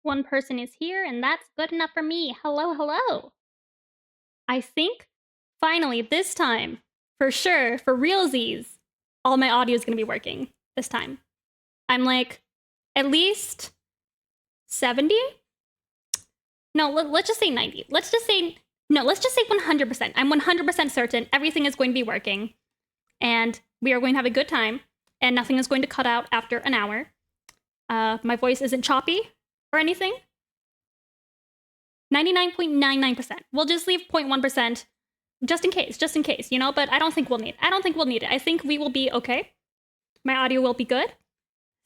One person is here, and that's good enough for me. Hello, hello. I think, finally, this time, for sure, for realsies, all my audio is going to be working this time. I'm like, at least 70? No, let's just say 90. Let's just say 100%. I'm 100% certain everything is going to be working, and we are going to have a good time, and nothing is going to cut out after an hour. My voice isn't choppy or anything. 99.99%. We'll just leave 0.1% just in case, you know, but I don't think we'll need it. I think we will be okay. My audio will be good.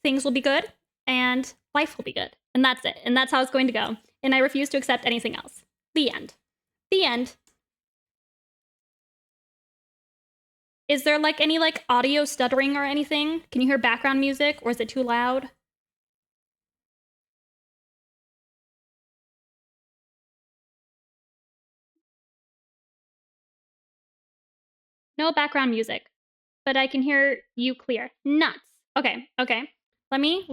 Things will be good. And life will be good. And that's it. And that's how it's going to go. And I refuse to accept anything else. The end. The end. Is there like any like audio stuttering or anything? Can you hear background music or is it too loud? No background music, but I can hear you clear. Nuts. Okay, okay. Let me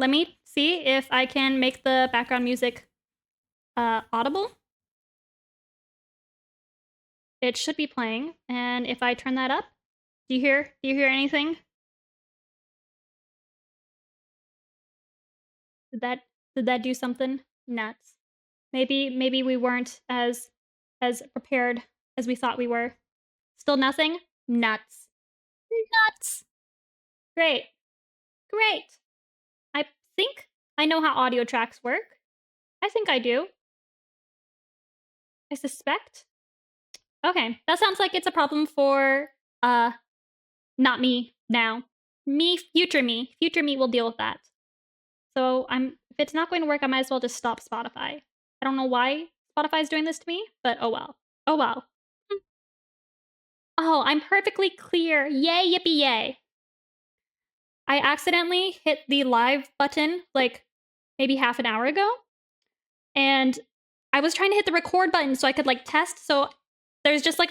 see if I can make the background music audible. It should be playing, and if I turn that up, do you hear anything? Did that do something? Nuts. Maybe we weren't as prepared as we thought we were. Still nothing? Nuts. Nuts. Great. Great. I think I know how audio tracks work. I think I do. I suspect. Okay, that sounds like it's a problem for not me now. Future me will deal with that. So if it's not going to work, I might as well just stop Spotify. I don't know why Spotify is doing this to me, but oh well. Oh well. Oh, I'm perfectly clear. Yay, yippee yay. I accidentally hit the live button like maybe half an hour ago. And I was trying to hit the record button so I could like test. So there's just like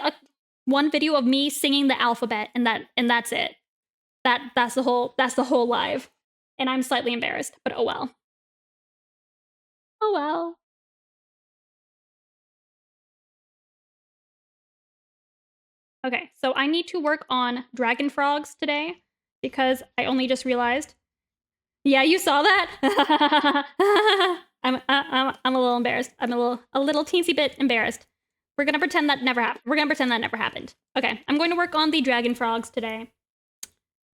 one video of me singing the alphabet and that's it. That's the whole live. And I'm slightly embarrassed, but oh well. Oh well. Okay, so I need to work on dragon frogs today because I only just realized. Yeah, you saw that? I'm a little embarrassed. I'm a little teensy bit embarrassed. We're gonna pretend that never happened. Okay, I'm going to work on the dragon frogs today.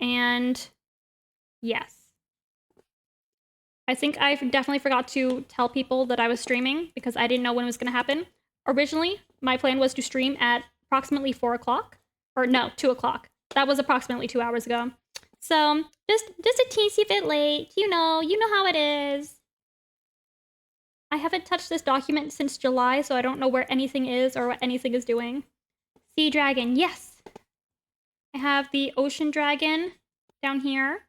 And yes. I think I definitely forgot to tell people that I was streaming because I didn't know when it was gonna happen. Originally, my plan was to stream at approximately 4 o'clock. Or no, 2 o'clock. That was approximately 2 hours ago. So just a teensy bit late. You know how it is. I haven't touched this document since July, so I don't know where anything is or what anything is doing. Sea dragon, yes. I have the ocean dragon down here.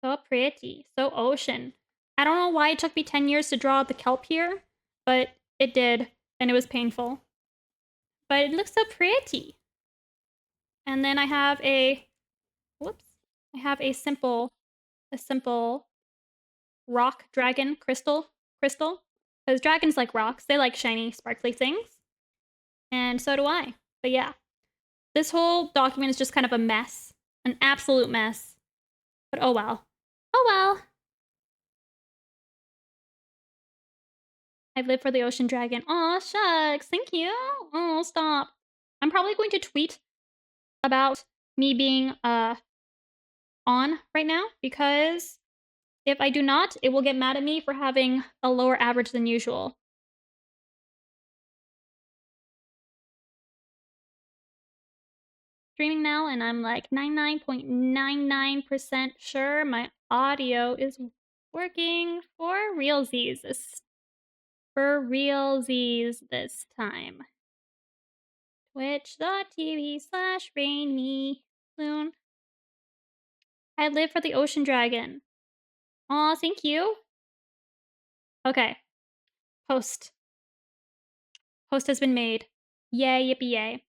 So pretty, so ocean. I don't know why it took me 10 years to draw the kelp here, but it did, and it was painful. But it looks so pretty. And then I have a simple rock dragon crystal. Because dragons like rocks. They like shiny, sparkly things. And so do I. But yeah. This whole document is just kind of a mess. An absolute mess. But oh well. Oh well. I've lived for the ocean dragon. Aw, shucks. Thank you. Oh, stop. I'm probably going to tweet about me being on right now because if I do not, it will get mad at me for having a lower average than usual. Streaming now, and I'm like 99.99% sure my audio is working for realsies this time. Twitch.tv/rainmeloon. I live for the ocean dragon. Aw, thank you. Okay. Post has been made. Yay, yippee yay.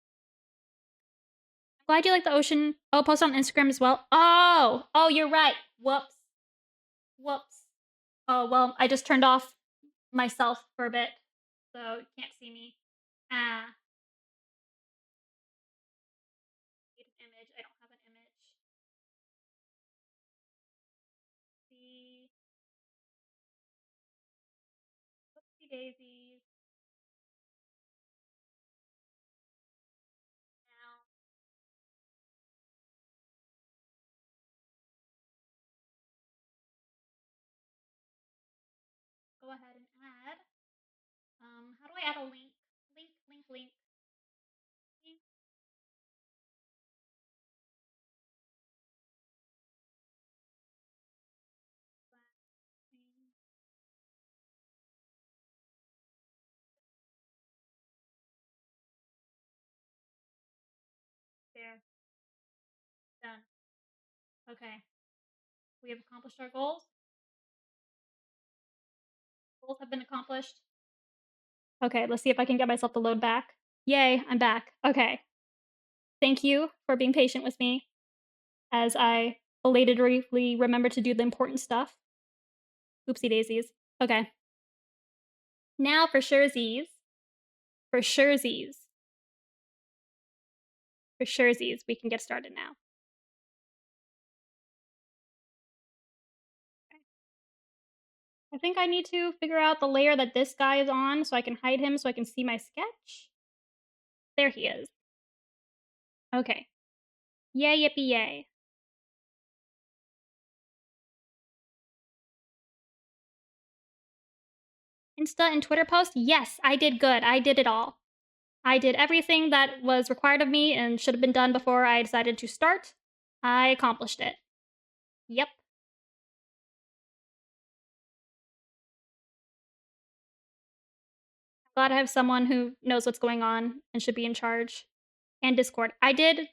Glad you like the ocean. Oh, post on Instagram as well. Oh, you're right. Whoops. Oh, well, I just turned off myself for a bit, so you can't see me. Ah, need an image. I don't have an image. See, whoopsie daisies. Now, go ahead and add. How do I add a link? Link. Link. There. Done. Okay. We have accomplished our goals. Goals have been accomplished. Okay, let's see if I can get myself to load back. Yay, I'm back. Okay. Thank you for being patient with me as I belatedly remember to do the important stuff. Oopsie daisies. Okay. Now for surezies. For surezies. For surezies, we can get started now. Okay. I think I need to figure out the layer that this guy is on so I can hide him so I can see my sketch. There he is. Okay. Yay, yippee, yay. Insta and Twitter post? Yes, I did good. I did it all. I did everything that was required of me and should have been done before I decided to start. I accomplished it. Yep. Glad I have someone who knows what's going on and should be in charge. And Discord. I did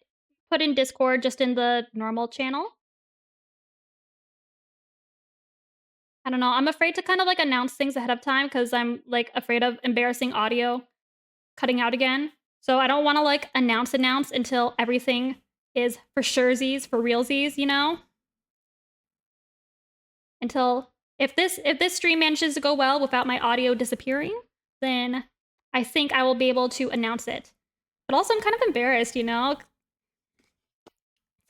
put in Discord just in the normal channel. I don't know. I'm afraid to kind of like announce things ahead of time because I'm like afraid of embarrassing audio cutting out again. So I don't want to like announce until everything is for surezies, for realsies, you know? Until if this stream manages to go well without my audio disappearing, then I think I will be able to announce it. But also I'm kind of embarrassed, you know? It's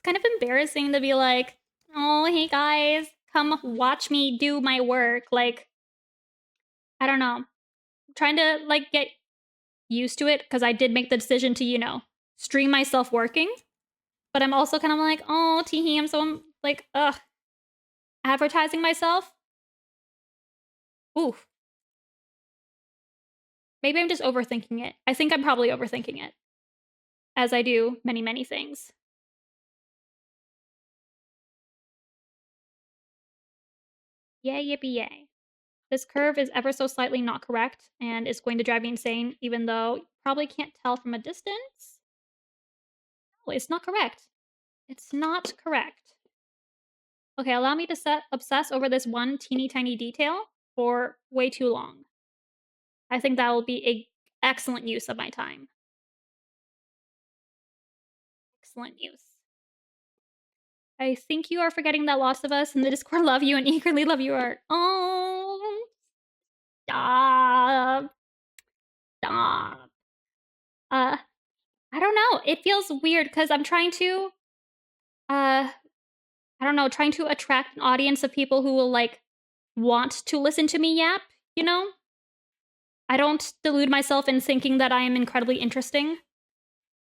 kind of embarrassing to be like, "Oh, hey guys, come watch me do my work." Like I don't know. I'm trying to like get used to it because I did make the decision to, you know, stream myself working. But I'm also kind of like, "Oh, teehee, I'm so like, ugh, advertising myself." Oof. Maybe I'm just overthinking it. I think I'm probably overthinking it, as I do many, many things. Yay, yippee, yay. This curve is ever so slightly not correct and is going to drive me insane, even though you probably can't tell from a distance. No, it's not correct. It's not correct. Okay, allow me to obsess over this one teeny tiny detail for way too long. I think that will be a excellent use of my time. Excellent use. I think you are forgetting that lots of us in the Discord love you and eagerly love your art. Oh, stop. Stop. I don't know. It feels weird because I'm trying to, I don't know, trying to attract an audience of people who will like want to listen to me yap, you know? I don't delude myself in thinking that I am incredibly interesting.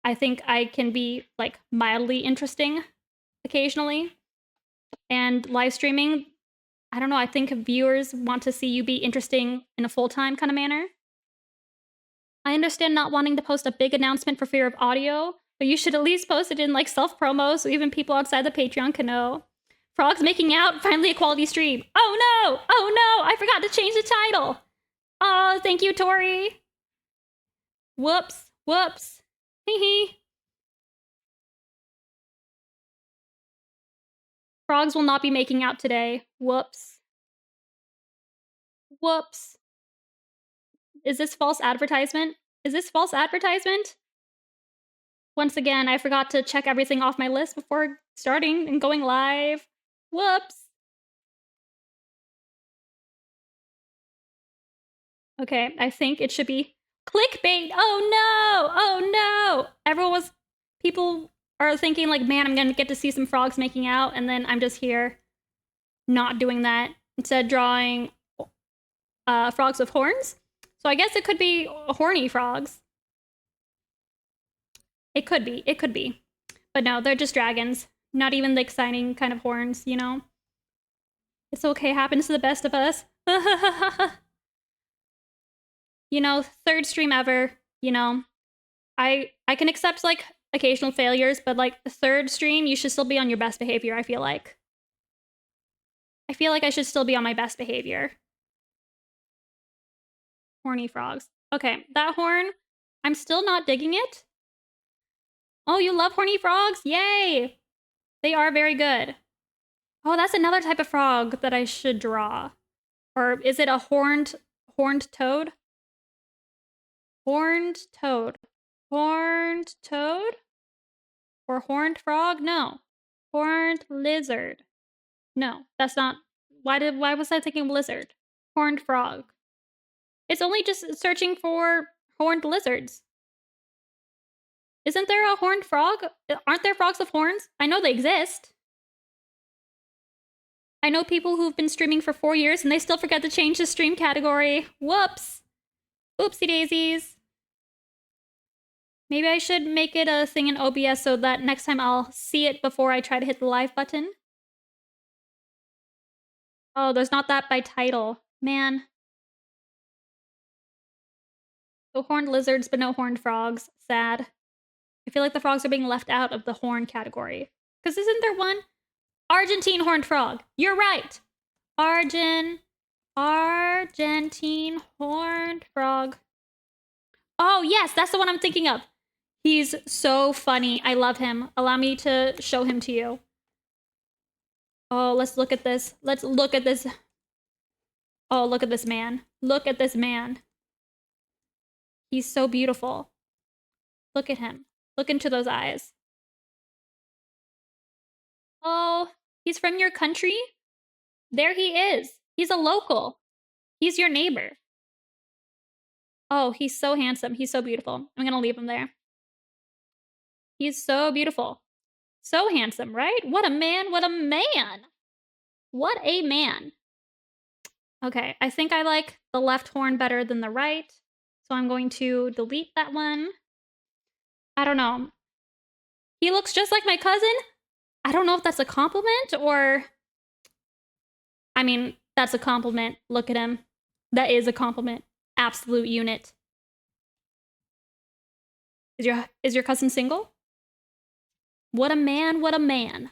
I think I can be like mildly interesting occasionally. And live streaming, I don't know, I think viewers want to see you be interesting in a full-time kind of manner. I understand not wanting to post a big announcement for fear of audio, but you should at least post it in like self-promo so even people outside the Patreon can know. Frogs making out, finally a quality stream. Oh no! Oh no! I forgot to change the title! Oh, thank you, Tori! Whoops. Whoops. Hee hee. Frogs will not be making out today. Whoops. Whoops. Is this false advertisement? Is this false advertisement? Once again, I forgot to check everything off my list before starting and going live. Whoops. Okay, I think it should be clickbait. Oh no! Oh no! People are thinking like, man, I'm gonna get to see some frogs making out, and then I'm just here not doing that. Instead, drawing frogs with horns. So I guess it could be horny frogs. It could be. It could be. But no, they're just dragons. Not even the exciting kind of horns, you know? It's okay, happens to the best of us. You know, third stream ever, you know. I can accept like occasional failures, but like the third stream, you should still be on your best behavior, I feel like. I feel like I should still be on my best behavior. Horny frogs. Okay, that horn, I'm still not digging it. Oh, you love horny frogs? Yay! They are very good. Oh, that's another type of frog that I should draw. Or is it a horned toad? Horned toad. Horned toad? Or horned frog? No. Horned lizard. No, that's not. Why was I thinking lizard? Horned frog. It's only just searching for horned lizards. Isn't there a horned frog? Aren't there frogs with horns? I know they exist. I know people who've been streaming for 4 years and they still forget to change the stream category. Whoops. Oopsie daisies. Maybe I should make it a thing in OBS so that next time I'll see it before I try to hit the live button. Oh, there's not that by title. Man. So horned lizards, but no horned frogs. Sad. I feel like the frogs are being left out of the horn category. Because isn't there one? Argentine horned frog. You're right. Argentine horned frog. Oh, yes, that's the one I'm thinking of. He's so funny. I love him. Allow me to show him to you. Oh, let's look at this. Let's look at this. Oh, look at this man. Look at this man. He's so beautiful. Look at him. Look into those eyes. Oh, he's from your country? There he is. He's a local. He's your neighbor. Oh, he's so handsome. He's so beautiful. I'm gonna leave him there. He's so beautiful. So handsome, right? What a man. What a man. What a man. Okay, I think I like the left horn better than the right. So I'm going to delete that one. I don't know. He looks just like my cousin. I don't know if that's a compliment or... I mean, that's a compliment. Look at him. That is a compliment. Absolute unit. Is your cousin single? What a man, what a man.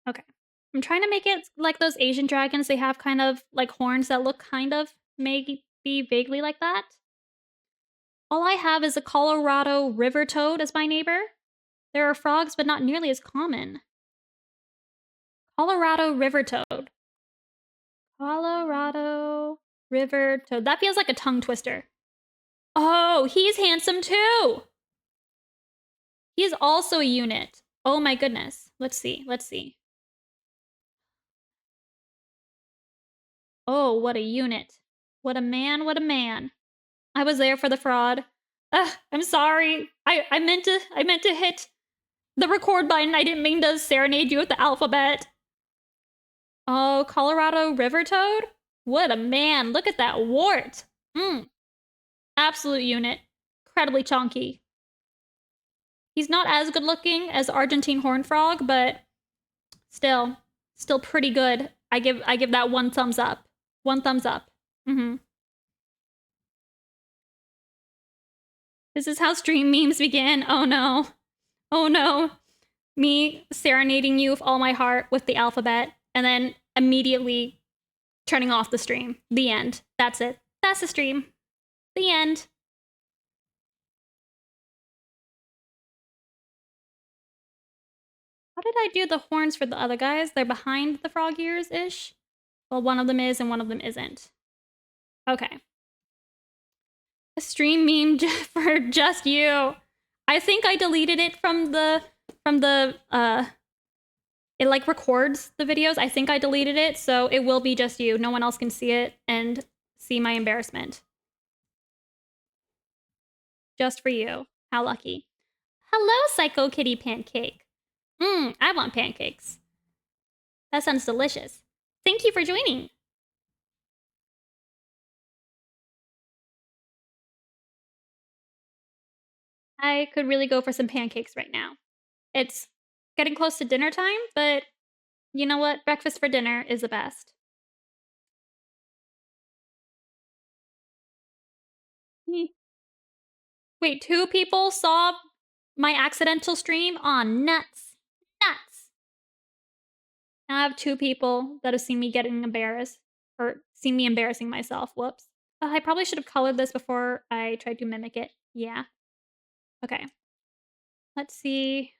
Okay. I'm trying to make it like those Asian dragons. They have kind of like horns that look kind of maybe vaguely like that. All I have is a Colorado river toad as my neighbor. There are frogs, but not nearly as common. Colorado river toad. Colorado river toad. That feels like a tongue twister. Oh, he's handsome too. He's also a unit. Oh my goodness. Let's see. Let's see. Oh, what a unit. What a man, what a man. I was there for the fraud. Ugh, I'm sorry. I meant to hit the record button. I didn't mean to serenade you with the alphabet. Oh, Colorado river toad? What a man. Look at that wart. Absolute unit. Incredibly chonky. He's not as good looking as Argentine horned frog, but still pretty good. I give that 1 thumbs up. 1 thumbs up. This is how stream memes begin. Oh no. Oh no. Me serenading you with all my heart with the alphabet and then immediately turning off the stream. The end. That's it. That's the stream. The end. How did I do the horns for the other guys? They're behind the frog ears-ish? Well, one of them is and one of them isn't. Okay. A stream meme for just you. I think I deleted it from the it like records the videos. I think I deleted it, so it will be just you. No one else can see it and see my embarrassment. Just for you. How lucky. Hello, Psycho Kitty Pancake. I want pancakes. That sounds delicious. Thank you for joining. I could really go for some pancakes right now. It's getting close to dinner time, but you know what? Breakfast for dinner is the best. Wait, 2 people saw my accidental stream? Aw, nuts. Nuts. Now I have 2 people that have seen me getting embarrassed, or seen me embarrassing myself. Whoops. I probably should have colored this before I tried to mimic it. Yeah. Okay. Let's see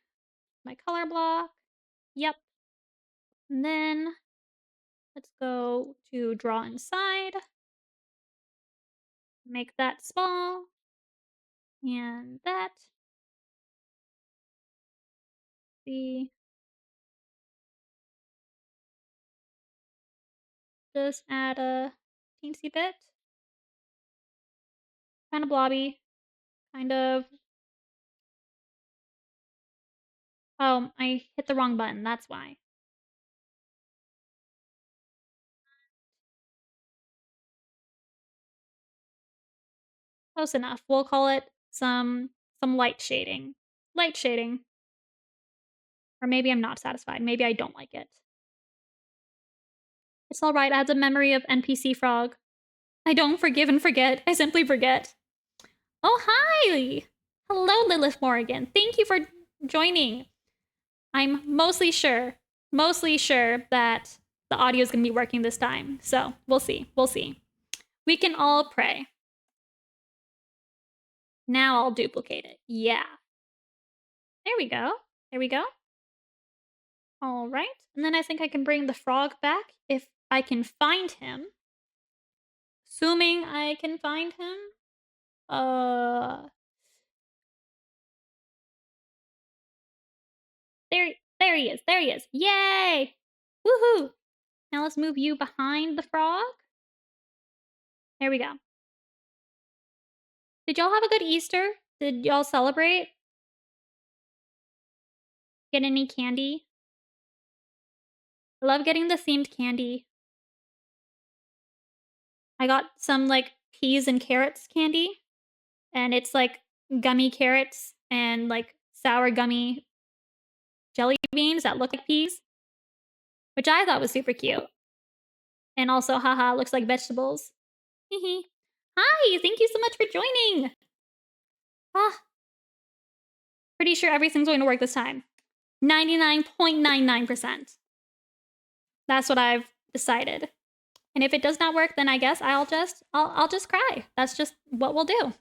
my color block. Yep. And then let's go to draw inside. Make that small. And that. See. Just add a teensy bit. Kind of blobby. Kind of. Oh, I hit the wrong button. That's why. Close enough. We'll call it some light shading. Light shading. Or maybe I'm not satisfied. Maybe I don't like it. It's alright. Adds a memory of NPC Frog. I don't forgive and forget. I simply forget. Oh, hi! Hello, Lilith Morrigan. Thank you for joining. I'm mostly sure that the audio is going to be working this time. So we'll see. We'll see. We can all pray. Now I'll duplicate it. Yeah. There we go. There we go. All right. And then I think I can bring the frog back if I can find him. Assuming I can find him. There he is. There he is. Yay! Woohoo! Now let's move you behind the frog. There we go. Did y'all have a good Easter? Did y'all celebrate? Get any candy? I love getting the themed candy. I got some like peas and carrots candy. And it's like gummy carrots and like sour gummy jelly beans that look like peas. Which I thought was super cute. And also, haha, looks like vegetables. Hehe. Hi, thank you so much for joining. Ah. Pretty sure everything's going to work this time. 99.99%. That's what I've decided. And if it does not work, then I guess I'll just cry. That's just what we'll do.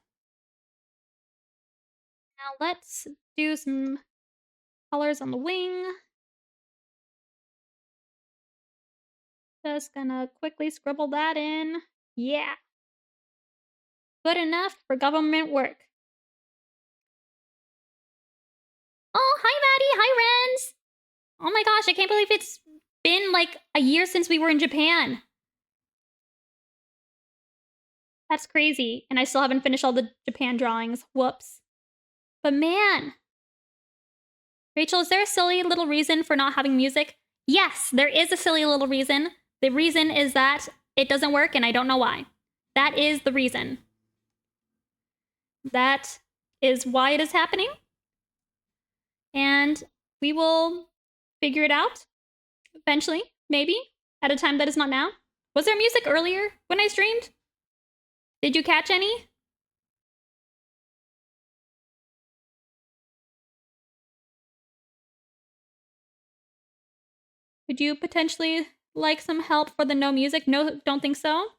Now let's do some colors on the wing. Just gonna quickly scribble that in. Yeah. Good enough for government work. Oh, hi, Maddie. Hi, Renz. Oh my gosh, I can't believe it's been like a year since we were in Japan. That's crazy. And I still haven't finished all the Japan drawings. Whoops. But man. Rachel, is there a silly little reason for not having music? Yes, there is a silly little reason. The reason is that it doesn't work and I don't know why. That is the reason. That is why it is happening. And we will figure it out eventually, maybe, at a time that is not now. Was there music earlier when I streamed? Did you catch any? Would you potentially like some help for the no music? No, don't think so.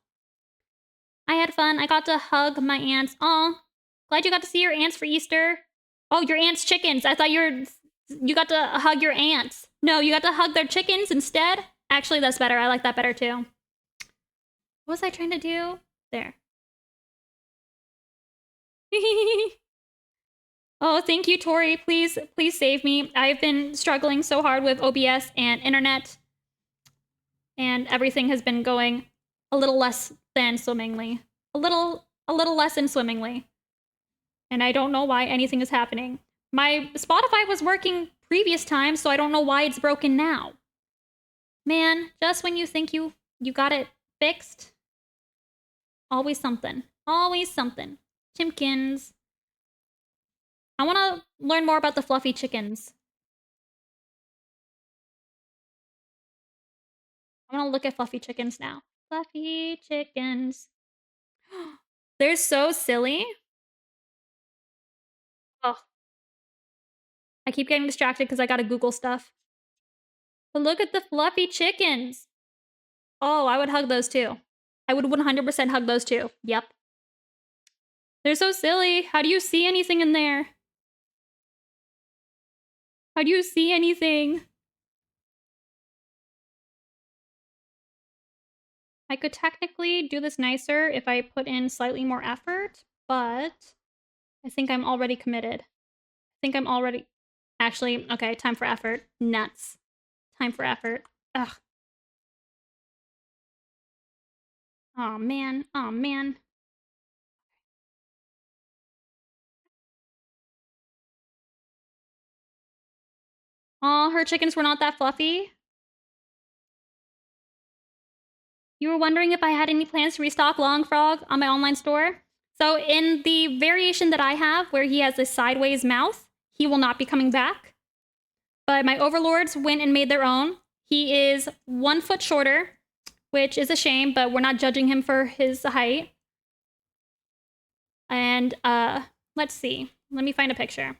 I had fun. I got to hug my aunts. Aw, glad you got to see your aunts for Easter. Oh, your aunts' chickens. I thought you got to hug your aunts. No, you got to hug their chickens instead? Actually, that's better. I like that better too. What was I trying to do? There. Oh, thank you, Tori. Please, please save me. I've been struggling so hard with OBS and internet, and everything has been going a little less than swimmingly. A little less than swimmingly. And I don't know why anything is happening. My Spotify was working previous times, so I don't know why it's broken now. Man, just when you think you got it fixed, always something. Always something. Chimkins. I want to learn more about the fluffy chickens. I want to look at fluffy chickens now. Fluffy chickens. They're so silly. Oh, I keep getting distracted because I gotta Google stuff. But look at the fluffy chickens. Oh, I would hug those too. I would 100% hug those too. Yep. They're so silly. How do you see anything in there? How do you see anything? I could technically do this nicer if I put in slightly more effort, but I think I'm already committed. I think I'm already... Actually, okay, time for effort. Nuts. Time for effort. Ugh. Aw, man. Aw, man. Aw, her chickens were not that fluffy. You were wondering if I had any plans to restock Long Frog on my online store? So in the variation that I have, where he has a sideways mouth, he will not be coming back. But my overlords went and made their own. He is 1 foot shorter, which is a shame, but we're not judging him for his height. And let's see. Let me find a picture.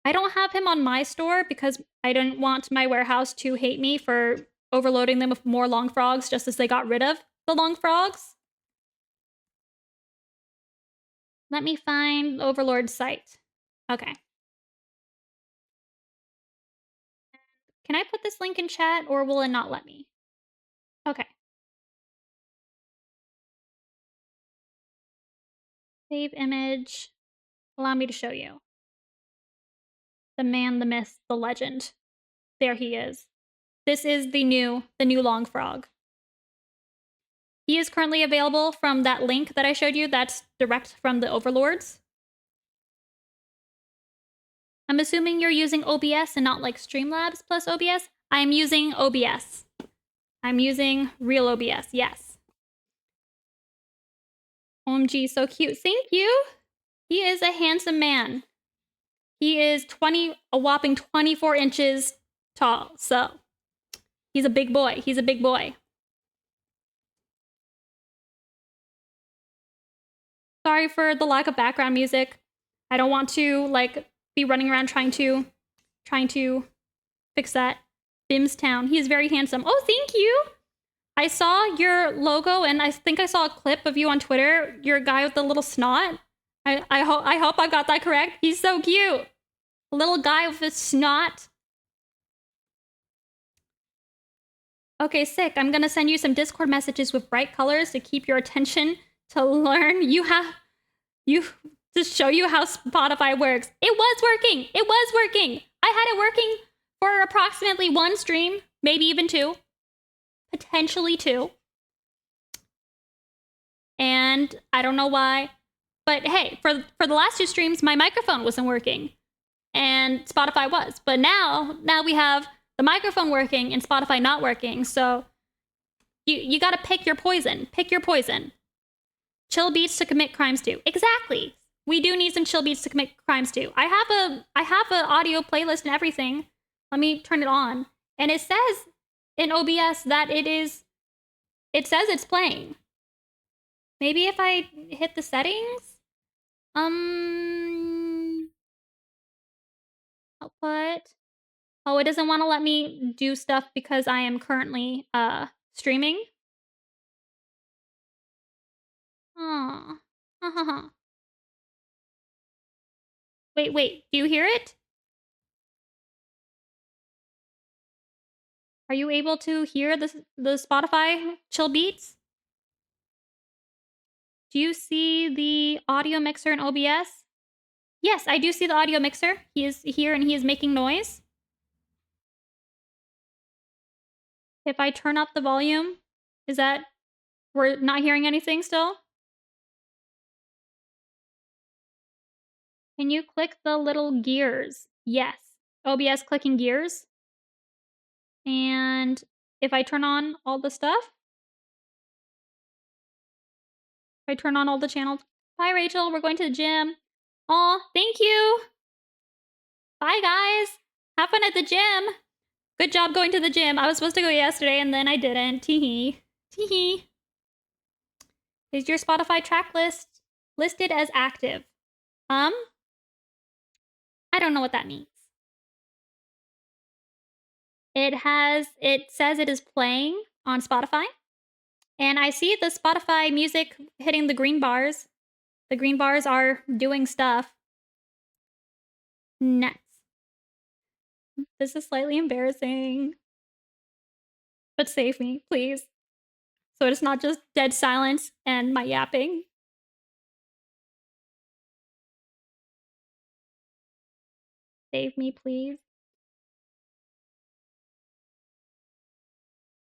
I don't have him on my store because I didn't want my warehouse to hate me for overloading them with more long frogs just as they got rid of the long frogs. Let me find Overlord's site. Okay. Can I put this link in chat or will it not let me? Okay. Save image. Allow me to show you. The man, the myth, the legend. There he is. This is the new long frog. He is currently available from that link that I showed you. That's direct from the Overlords. I'm assuming you're using OBS and not like Streamlabs plus OBS. I'm using OBS. I'm using real OBS, yes. OMG, so cute. Thank you. He is a handsome man. He is a whopping 24 inches tall. So he's a big boy. He's a big boy. Sorry for the lack of background music. I don't want to like be running around trying to fix that. Bimstown. He is very handsome. Oh, thank you. I saw your logo and I think I saw a clip of you on Twitter. You're a guy with the little snot. I hope I got that correct. He's so cute. A little guy with a snot. Okay, sick. I'm gonna send you some Discord messages with bright colors to keep your attention, to learn to show you how Spotify works. It was working. It was working. I had it working for approximately 1 stream, maybe even 2. Potentially 2. And I don't know why. But hey, for the last 2 streams, my microphone wasn't working. And Spotify was. But now we have the microphone working and Spotify not working. So you gotta pick your poison. Pick your poison. Chill beats to commit crimes to. Exactly. We do need some chill beats to commit crimes to. I have a audio playlist and everything. Let me turn it on. And it says in OBS that it says it's playing. Maybe if I hit the settings? Output. Oh, it doesn't want to let me do stuff because I am currently streaming. Aww. Wait. Do you hear it? Are you able to hear the Spotify chill beats? Do you see the audio mixer in OBS? Yes, I do see the audio mixer. He is here and he is making noise. If I turn up the volume, is that we're not hearing anything still? Can you click the little gears? Yes. OBS clicking gears. And if I turn on all the stuff, if I turn on all the channels. Bye, Rachel. We're going to the gym. Aw, thank you. Bye, guys. Have fun at the gym. Good job going to the gym. I was supposed to go yesterday and then I didn't. Teehee. Teehee. Is your Spotify track list listed as active? I don't know what that means. It says it is playing on Spotify. And I see the Spotify music hitting the green bars. The green bars are doing stuff. Nuts. This is slightly embarrassing. But save me, please. So it's not just dead silence and my yapping. Save me, please.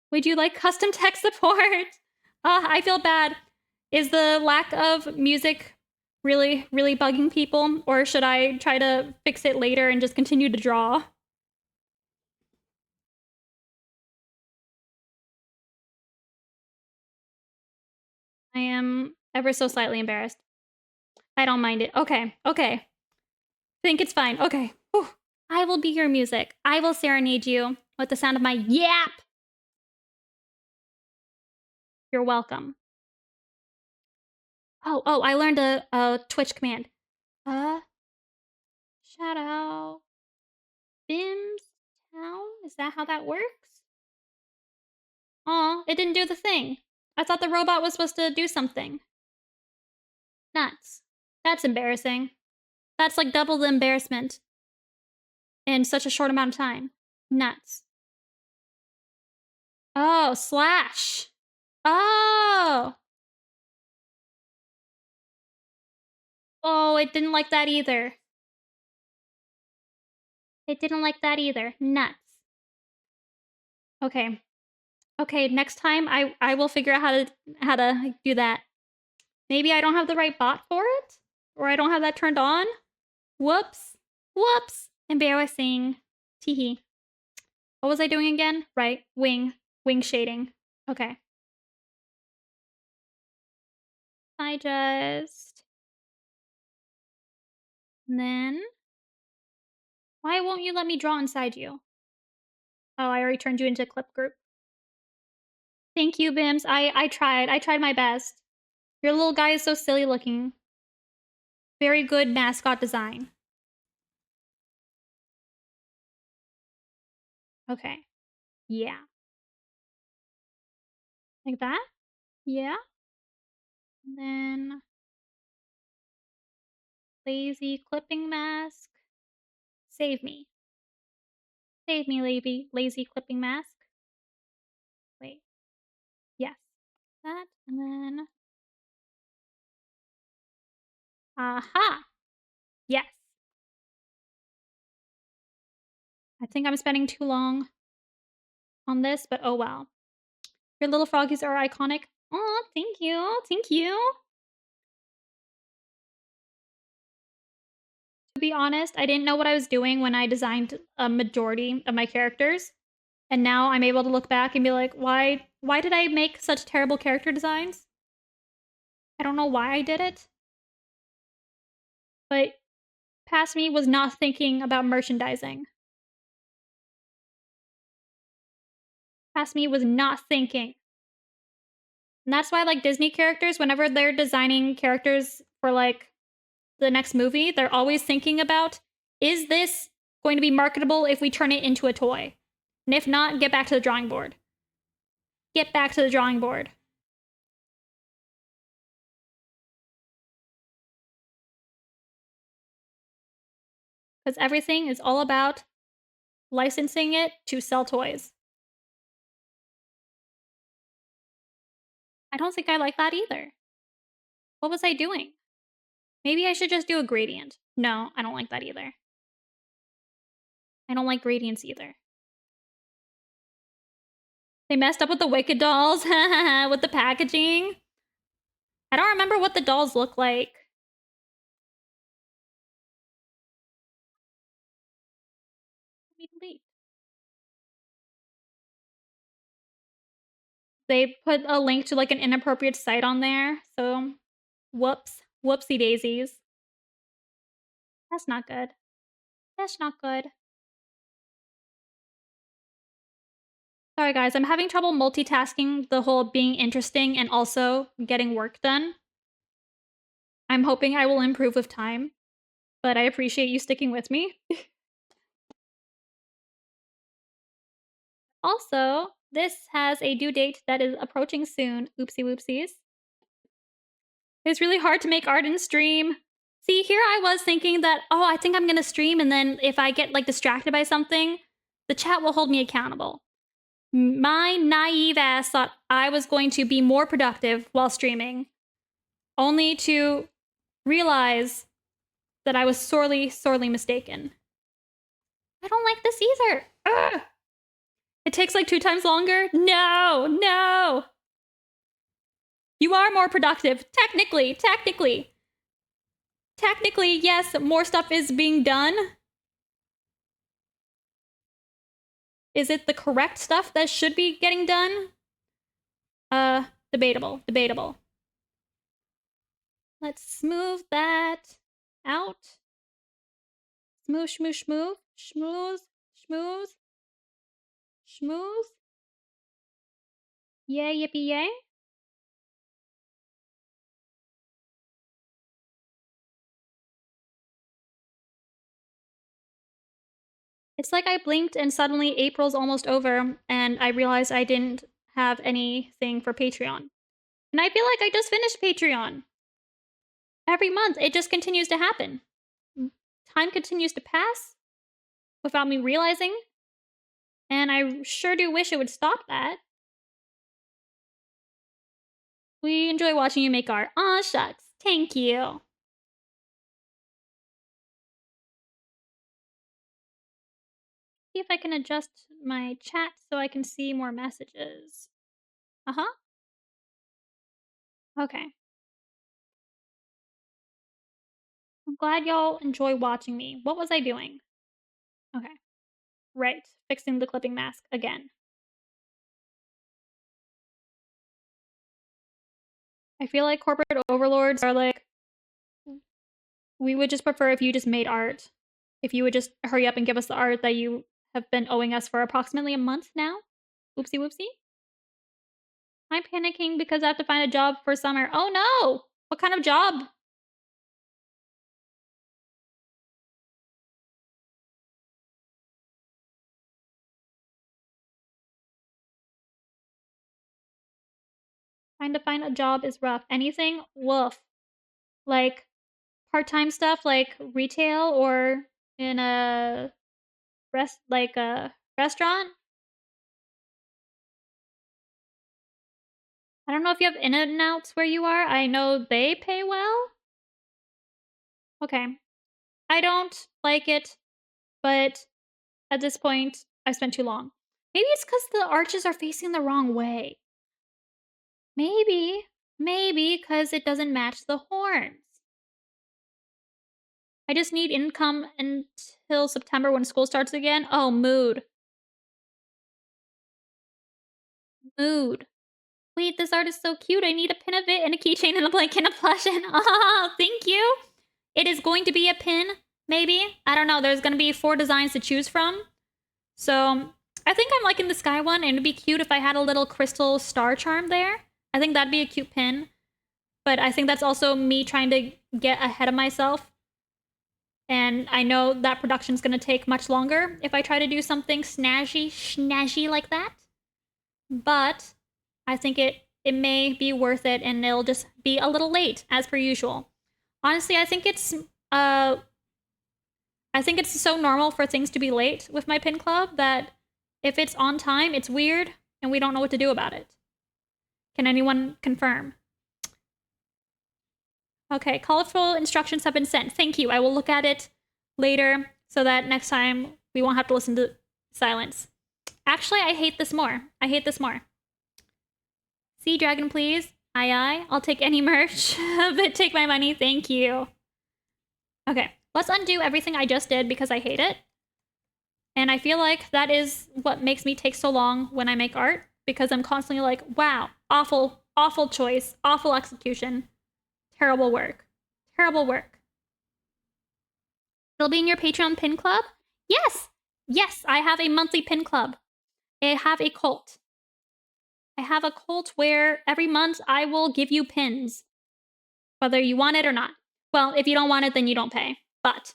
Would you like custom tech support? I feel bad. Is the lack of music really bugging people? Or should I try to fix it later and just continue to draw? I am ever so slightly embarrassed. I don't mind it. Okay. Think it's fine. Okay. Whew. I will be your music. I will serenade you with the sound of my yap. You're welcome. Oh, I learned a Twitch command. Shout out. Bims Town? Is that how that works? Aw, it didn't do the thing. I thought the robot was supposed to do something. Nuts. That's embarrassing. That's like double the embarrassment in such a short amount of time. Nuts. Oh, slash. Oh! Oh, it didn't like that either. It didn't like that either. Nuts. Okay. Okay, next time I will figure out how to do that. Maybe I don't have the right bot for it? Or I don't have that turned on? Whoops. Whoops. Embarrassing. Teehee. What was I doing again? Right. Wing shading. Okay. I just... And then... Why won't you let me draw inside you? Oh, I already turned you into a clip group. Thank you, Bims. I tried. I tried my best. Your little guy is so silly looking. Very good mascot design. Okay. Yeah. Like that? Yeah. And then... Lazy clipping mask. Save me. Save me, lazy clipping mask. Wait. Yes. That, and then... Aha! Yes. I think I'm spending too long on this, but oh well. Your little froggies are iconic. Oh, thank you. Thank you. To be honest, I didn't know what I was doing when I designed a majority of my characters. And now I'm able to look back and be like, why did I make such terrible character designs? I don't know why I did it. But past me was not thinking about merchandising. Past me was not thinking. And that's why, like, Disney characters, whenever they're designing characters for, like, the next movie, they're always thinking about, is this going to be marketable if we turn it into a toy? And if not, get back to the drawing board. Get back to the drawing board. Because everything is all about licensing it to sell toys. I don't think I like that either. What was I doing? Maybe I should just do a gradient. No, I don't like that either. I don't like gradients either. They messed up with the Wicked dolls, with the packaging. I don't remember what the dolls look like. Let me delete. They put a link to like an inappropriate site on there, so whoops. Whoopsie daisies. That's not good. That's not good. Sorry guys, I'm having trouble multitasking the whole being interesting and also getting work done. I'm hoping I will improve with time, but I appreciate you sticking with me. Also, this has a due date that is approaching soon. Oopsie whoopsies. It's really hard to make art in stream. See, here I was thinking that, oh, I think I'm gonna stream, and then if I get like distracted by something, the chat will hold me accountable. My naive ass thought I was going to be more productive while streaming, only to realize that I was sorely, sorely mistaken. I don't like this either. Ugh. It takes like 2 times longer? No, no. You are more productive. Technically, yes, more stuff is being done. Is it the correct stuff that should be getting done? Debatable. Let's smooth that out. Smooth, smooth, smooth, smooth, smooth, smooth. Yay, yippee, yay. It's like I blinked and suddenly April's almost over and I realized I didn't have anything for Patreon. And I feel like I just finished Patreon. Every month, it just continues to happen. Time continues to pass without me realizing. And I sure do wish it would stop that. We enjoy watching you make art. Aw, shucks. Thank you. See if I can adjust my chat so I can see more messages. Uh-huh. Okay. I'm glad y'all enjoy watching me. What was I doing? Okay. Right. Fixing the clipping mask again. I feel like corporate overlords are like, we would just prefer if you just made art. If you would just hurry up and give us the art that you have been owing us for approximately a month now. Oopsie whoopsie. I'm panicking because I have to find a job for summer. Oh no! What kind of job? Trying to find a job is rough. Anything? Woof. Like part-time stuff like retail or in a restaurant? I don't know if you have In-N-Outs where you are. I know they pay well. Okay. I don't like it, but at this point, I spent too long. Maybe it's because the arches are facing the wrong way. Maybe because it doesn't match the horns. I just need income until September when school starts again. Oh, mood. Mood. Wait, this art is so cute. I need a pin of it and a keychain and a blanket and a plush. And ah, thank you. It is going to be a pin, maybe. I don't know. There's going to be 4 designs to choose from. So I think I'm liking the sky one. And it'd be cute if I had a little crystal star charm there. I think that'd be a cute pin. But I think that's also me trying to get ahead of myself. And I know that production's going to take much longer if I try to do something snazzy like that. But I think it may be worth it and it'll just be a little late, as per usual. Honestly, I think it's so normal for things to be late with my pin club that if it's on time, it's weird and we don't know what to do about it. Can anyone confirm? Okay, colorful instructions have been sent. Thank you. I will look at it later so that next time we won't have to listen to silence. Actually, I hate this more. I hate this more. Sea dragon, please. Aye, aye. I'll take any merch, but take my money. Thank you. Okay, let's undo everything I just did because I hate it. And I feel like that is what makes me take so long when I make art, because I'm constantly like, wow, awful, awful choice, awful execution, terrible work, terrible work. It'll be in your Patreon pin club? Yes, yes, I have a monthly pin club. I have a cult. I have a cult where every month I will give you pins, whether you want it or not. Well, if you don't want it, then you don't pay. But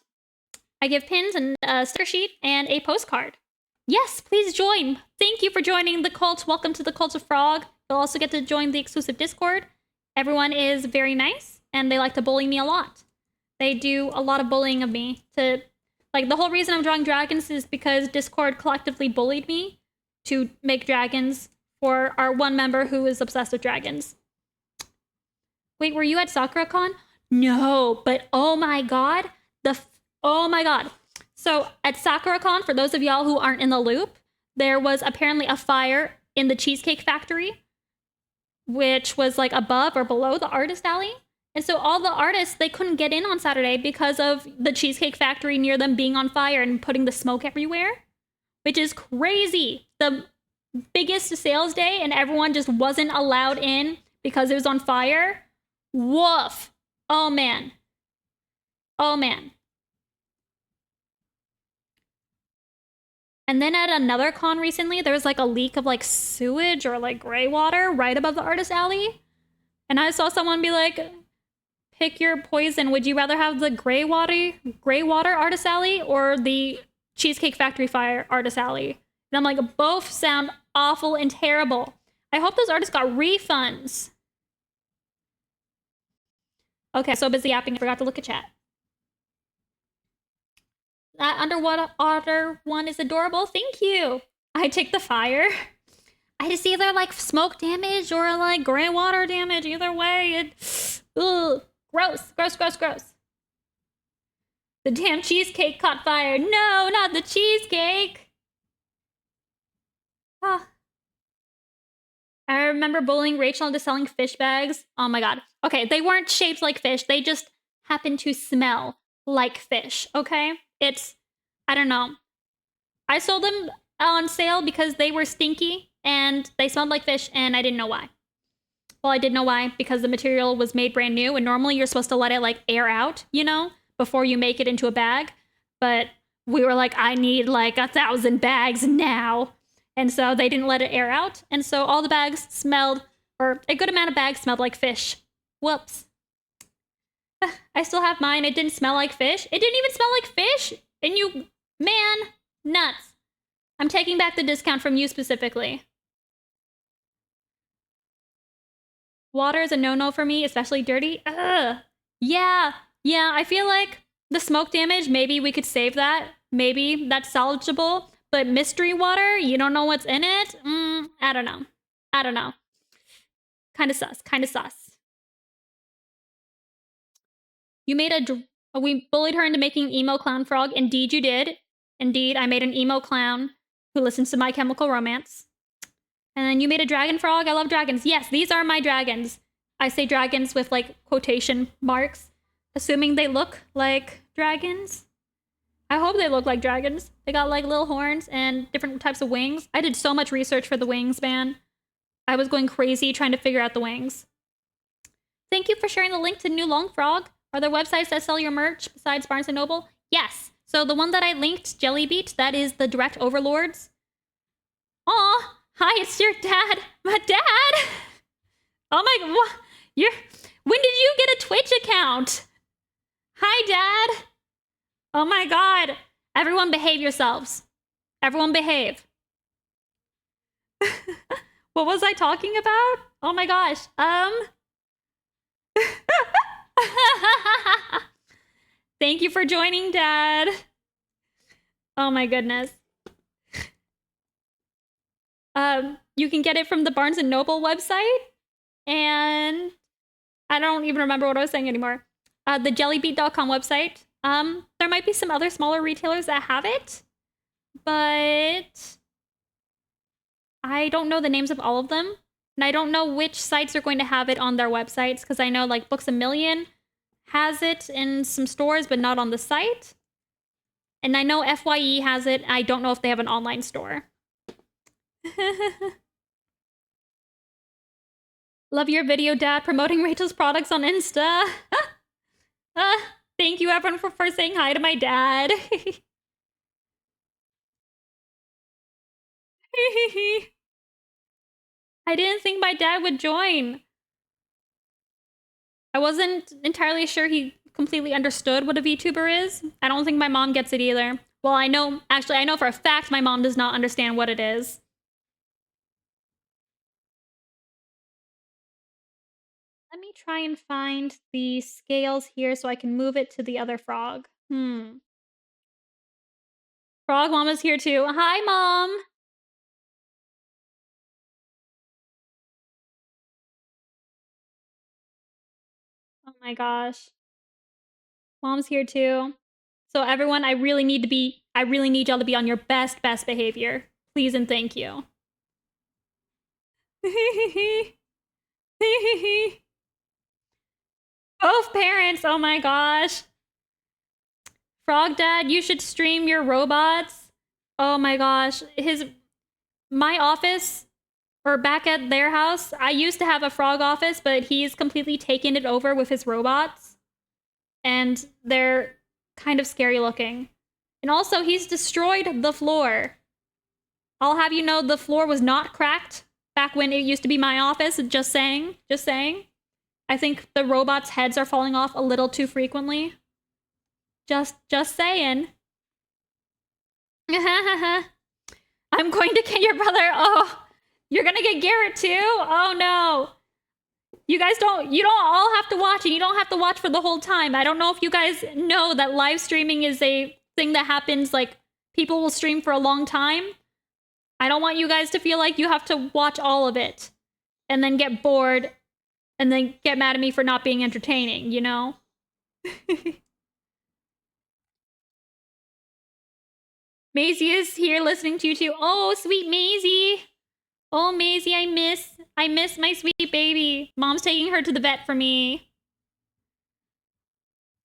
I give pins and a sticker sheet and a postcard. Yes, please join. Thank you for joining the cult. Welcome to the Cult of Frog. You'll also get to join the exclusive Discord. Everyone is very nice, and they like to bully me a lot. They do a lot of bullying of me. Like, the whole reason I'm drawing dragons is because Discord collectively bullied me to make dragons for our one member who is obsessed with dragons. Wait, were you at SakuraCon? No, but oh my god. Oh my god. So at SakuraCon, for those of y'all who aren't in the loop, there was apparently a fire in the Cheesecake Factory, which was like above or below the artist alley. And so all the artists, they couldn't get in on Saturday because of the Cheesecake Factory near them being on fire and putting the smoke everywhere, which is crazy. The biggest sales day and everyone just wasn't allowed in because it was on fire. Woof. Oh man. Oh man. And then at another con recently, there was like a leak of like sewage or like gray water right above the artist alley. And I saw someone be like, pick your poison. Would you rather have the gray water artist alley or the Cheesecake Factory fire artist alley? And I'm like, both sound awful and terrible. I hope those artists got refunds. Okay, so busy yapping, I forgot to look at chat. That underwater one is adorable. Thank you. I take the fire. I just either like smoke damage or like gray water damage. Either way, ugh, gross, gross, gross, gross. The damn cheesecake caught fire. No, not the cheesecake. Ah. I remember bullying Rachel into selling fish bags. Oh my god. Okay, they weren't shaped like fish. They just happened to smell like fish, okay? I don't know. I sold them on sale because they were stinky and they smelled like fish and I didn't know why. Well, I did know why, because the material was made brand new and normally you're supposed to let it like air out, you know, before you make it into a bag. But we were like, I need like 1,000 bags now. And so they didn't let it air out. And so all the bags smelled, or a good amount of bags smelled like fish. Whoops. I still have mine. It didn't smell like fish. It didn't even smell like fish. And you, man, nuts. I'm taking back the discount from you specifically. Water is a no-no for me, especially dirty. Ugh. Yeah, I feel like the smoke damage, maybe we could save that. Maybe that's salvageable. But mystery water, you don't know what's in it? I don't know. I don't know. Kind of sus. Kind of sus. You made we bullied her into making emo clown frog. Indeed, you did. Indeed, I made an emo clown who listens to My Chemical Romance. And then you made a dragon frog. I love dragons. Yes, these are my dragons. I say dragons with like quotation marks, assuming they look like dragons. I hope they look like dragons. They got like little horns and different types of wings. I did so much research for the wings, man. I was going crazy trying to figure out the wings. Thank you for sharing the link to New Long Frog. Are there websites that sell your merch besides Barnes & Noble? Yes. So the one that I linked, Jellybeat, that is the Direct Overlords. Aw, hi, it's your dad. My dad? Oh my, what? When did you get a Twitch account? Hi, Dad. Oh my god. Everyone behave yourselves. Everyone behave. What was I talking about? Oh my gosh. Thank you for joining, Dad. Oh my goodness. You can get it from the Barnes & Noble website. And I don't even remember what I was saying anymore. The jellybeat.com website. There might be some other smaller retailers that have it, but I don't know the names of all of them. And I don't know which sites are going to have it on their websites, because I know like Books A Million has it in some stores, but not on the site. And I know FYE has it. I don't know if they have an online store. Love your video, Dad, promoting Rachel's products on Insta. Thank you, everyone, for saying hi to my dad. I didn't think my dad would join. I wasn't entirely sure he completely understood what a VTuber is. I don't think my mom gets it either. Well, I know for a fact my mom does not understand what it is. Let me try and find the scales here so I can move it to the other frog. Frog Mama's here too. Hi, Mom! Oh my gosh. Mom's here too. So everyone, I really need y'all to be on your best behavior. Please and thank you. Both parents, oh my gosh. Frog Dad, you should stream your robots. Oh my gosh. My office, or back at their house, I used to have a frog office, but he's completely taken it over with his robots. And they're kind of scary looking. And also, he's destroyed the floor. I'll have you know the floor was not cracked back when it used to be my office. Just saying. Just saying. I think the robots' heads are falling off a little too frequently. Just saying. I'm going to get your brother. Oh, you're gonna get Garrett too? Oh no. You don't all have to watch, and you don't have to watch for the whole time. I don't know if you guys know that live streaming is a thing that happens, like, people will stream for a long time. I don't want you guys to feel like you have to watch all of it and then get bored and then get mad at me for not being entertaining, you know? Maisie is here listening to you too. Oh, sweet Maisie. Oh, Maisie, I miss my sweet baby. Mom's taking her to the vet for me.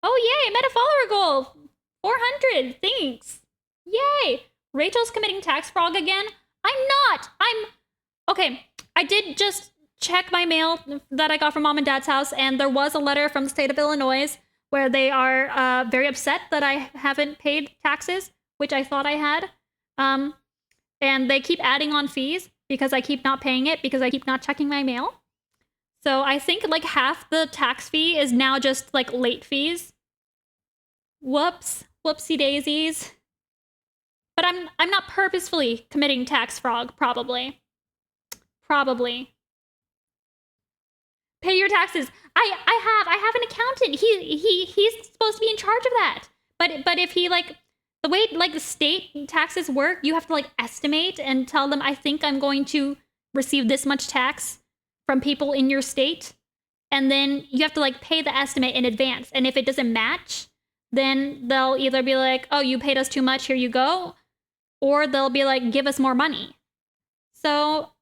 Oh, yay, I met a follower goal. 400, thanks. Yay. Rachel's committing tax fraud again? I'm not. Okay, I did just check my mail that I got from Mom and Dad's house, and there was a letter from the state of Illinois where they are very upset that I haven't paid taxes, which I thought I had. And they keep adding on fees because I keep not paying it because I keep not checking my mail. So I think like half the tax fee is now just like late fees. Whoops. Whoopsie daisies. But I'm not purposefully committing tax fraud, probably. Probably. Pay your taxes. I have an accountant. He's supposed to be in charge of that. But if he like the way like the state taxes work, you have to like estimate and tell them I think I'm going to receive this much tax from people in your state. And then you have to like pay the estimate in advance. And if it doesn't match, then they'll either be like, "Oh, you paid us too much, here you go." Or they'll be like, "Give us more money." So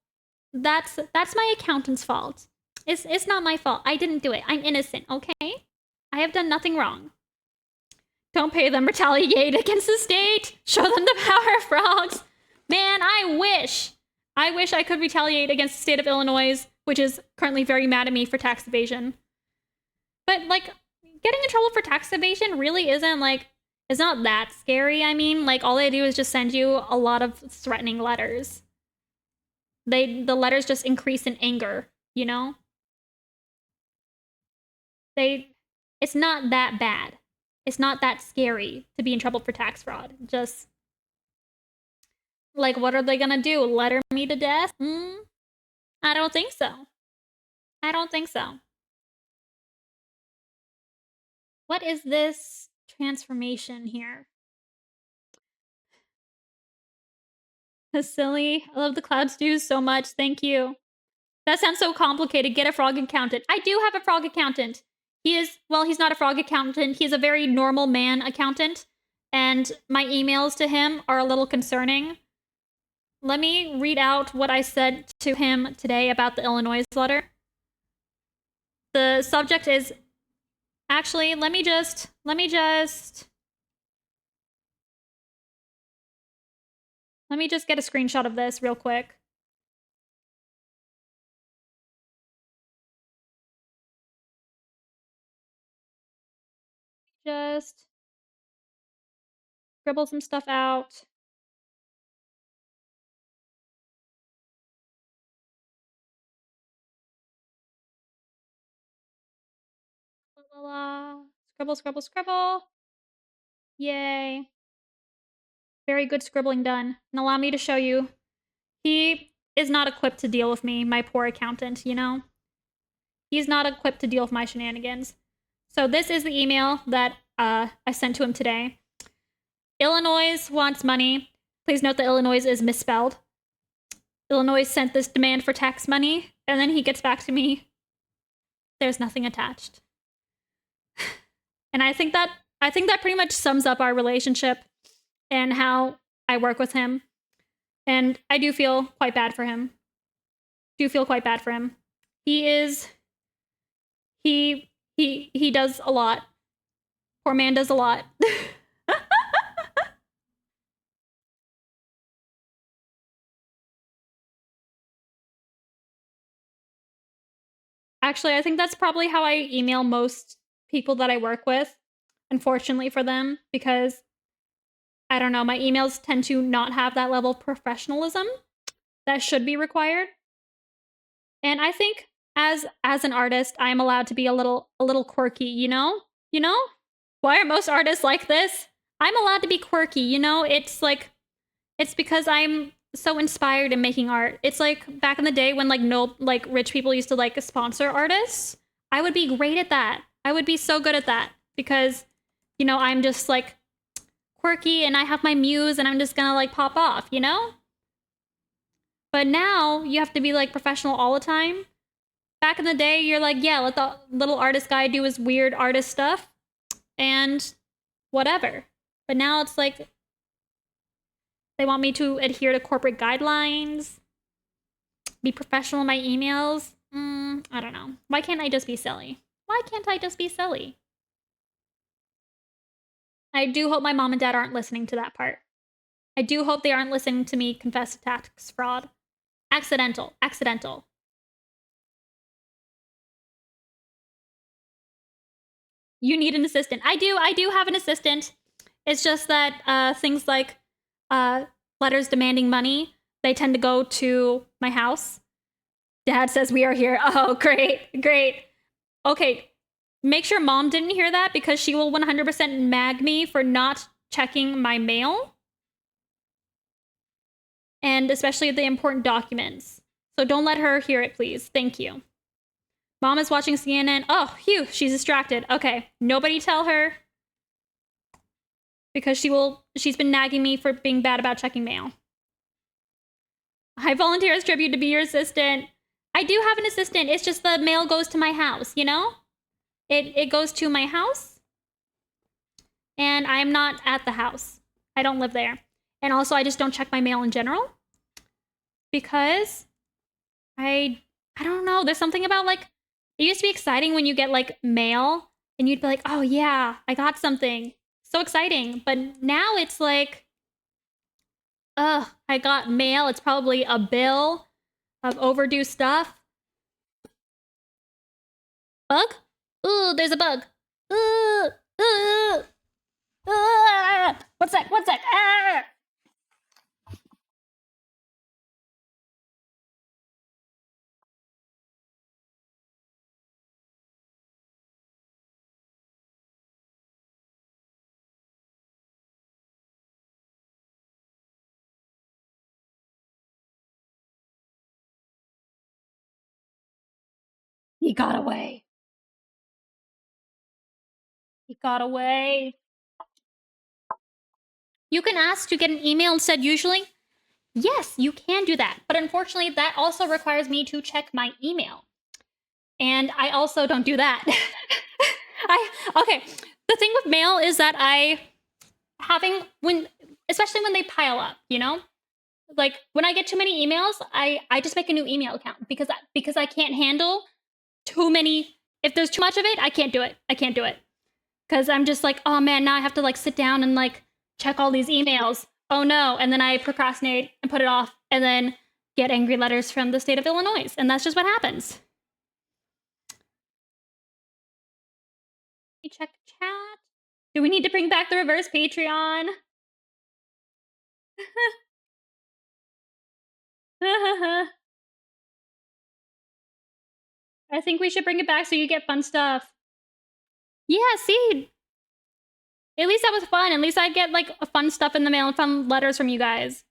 that's my accountant's fault. It's not my fault. I didn't do it. I'm innocent, okay? I have done nothing wrong. Don't pay them, retaliate against the state. Show them the power of frogs. Man, I wish I could retaliate against the state of Illinois, which is currently very mad at me for tax evasion. But like, getting in trouble for tax evasion really isn't like, it's not that scary. I mean, like, all they do is just send you a lot of threatening letters. The letters just increase in anger, you know? It's not that bad. It's not that scary to be in trouble for tax fraud. Just, like, what are they gonna do? Letter me to death? I don't think so. I don't think so. What is this transformation here? Silly. I love the cloud stews so much. Thank you. That sounds so complicated. Get a frog accountant. I do have a frog accountant. He's not a frog accountant. He's a very normal man accountant. And my emails to him are a little concerning. Let me read out what I said to him today about the Illinois letter. The subject is, actually, let me just get a screenshot of this real quick. Just scribble some stuff out. La, la, la. Scribble, scribble, scribble. Yay. Very good scribbling done. And allow me to show you. He is not equipped to deal with me, my poor accountant, you know? He's not equipped to deal with my shenanigans. So this is the email that I sent to him today. Illinois wants money. Please note that Illinois is misspelled. Illinois sent this demand for tax money, and then he gets back to me. There's nothing attached. And I think that pretty much sums up our relationship and how I work with him. And I do feel quite bad for him. He does a lot. Poor man does a lot. Actually, I think that's probably how I email most people that I work with, unfortunately for them, because I don't know, my emails tend to not have that level of professionalism that should be required. And I think as an artist, I'm allowed to be a little quirky, you know? You know? Why are most artists like this? I'm allowed to be quirky, you know? It's like, it's because I'm so inspired in making art. It's like back in the day when like rich people used to like sponsor artists. I would be great at that. I would be so good at that because, you know, I'm just like quirky and I have my muse and I'm just gonna like pop off, you know? But now you have to be like professional all the time. Back in the day, you're like, yeah, let the little artist guy do his weird artist stuff and whatever. But now it's like they want me to adhere to corporate guidelines, be professional in my emails. I don't know. Why can't I just be silly? I do hope my mom and dad aren't listening to that part. I do hope they aren't listening to me confess to tax fraud. Accidental. You need an assistant. I do have an assistant. It's just that things like letters demanding money, they tend to go to my house. Dad says we are here. Oh, great. Okay, make sure mom didn't hear that because she will 100% mag me for not checking my mail. And especially the important documents. So don't let her hear it, please. Thank you. Mom is watching CNN. Oh, phew, she's distracted. Okay, nobody tell her. Because she's been nagging me for being bad about checking mail. I volunteer as tribute to be your assistant. I do have an assistant. It's just the mail goes to my house, you know? It goes to my house. And I'm not at the house. I don't live there. And also, I just don't check my mail in general. Because I don't know. There's something about, like, it used to be exciting when you get, like, mail. And you'd be like, oh, yeah, I got something. So exciting. But now it's like, ugh, I got mail. It's probably a bill of overdue stuff. Bug? Ooh, there's a bug. Ooh, ooh, what's that? Ah! He got away. You can ask to get an email instead, usually. Yes, you can do that. But unfortunately, that also requires me to check my email. And I also don't do that. Okay. The thing with mail is that especially when they pile up, you know? Like when I get too many emails, I just make a new email account because I can't handle too many. If there's too much of it, I can't do it. I can't do it. Cuz I'm just like, "Oh man, now I have to like sit down and like check all these emails. Oh no." And then I procrastinate and put it off and then get angry letters from the state of Illinois. And that's just what happens. You check chat. Do we need to bring back the reverse Patreon? I think we should bring it back so you get fun stuff. Yeah, see, at least that was fun. At least I get like fun stuff in the mail and fun letters from you guys.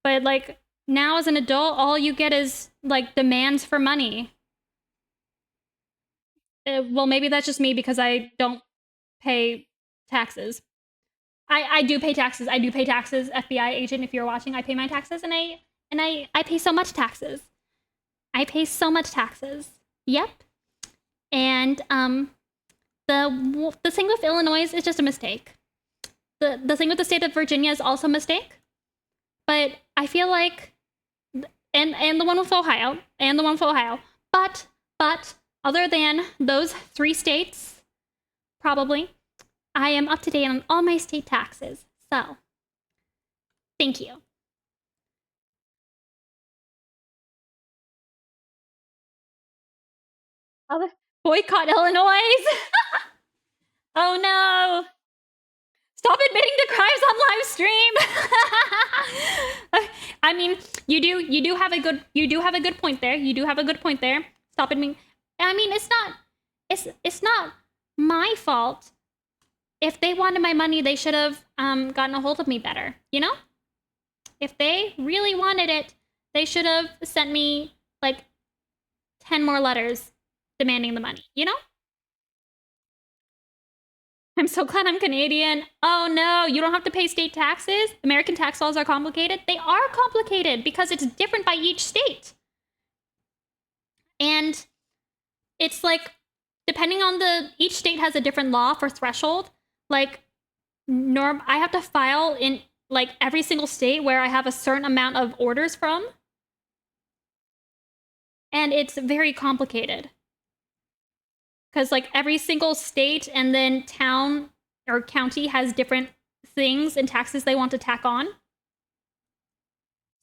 But like now as an adult, all you get is like demands for money. Well, maybe that's just me because I don't pay taxes. I do pay taxes. I do pay taxes. FBI agent, if you're watching, I pay my taxes, and I pay so much taxes. I pay so much taxes. Yep. And the thing with Illinois is just a mistake. The thing with the state of Virginia is also a mistake. But I feel like and the one with Ohio and the one with Ohio. But other than those 3 states, probably, I am up to date on all my state taxes. So, thank you. Boycott Illinois. Oh no. Stop admitting to crimes on live stream. I mean, you do have a good point there. You do have a good point there. Stop admitting. I mean, it's not my fault. If they wanted my money, they should have gotten a hold of me better, you know? If they really wanted it, they should have sent me like 10 more letters demanding the money, you know? I'm so glad I'm Canadian. Oh no, you don't have to pay state taxes? American tax laws are complicated? They are complicated because it's different by each state. And it's like, depending on each state has a different law for threshold. Like, I have to file in like every single state where I have a certain amount of orders from. And it's very complicated. Because like every single state and then town or county has different things and taxes they want to tack on.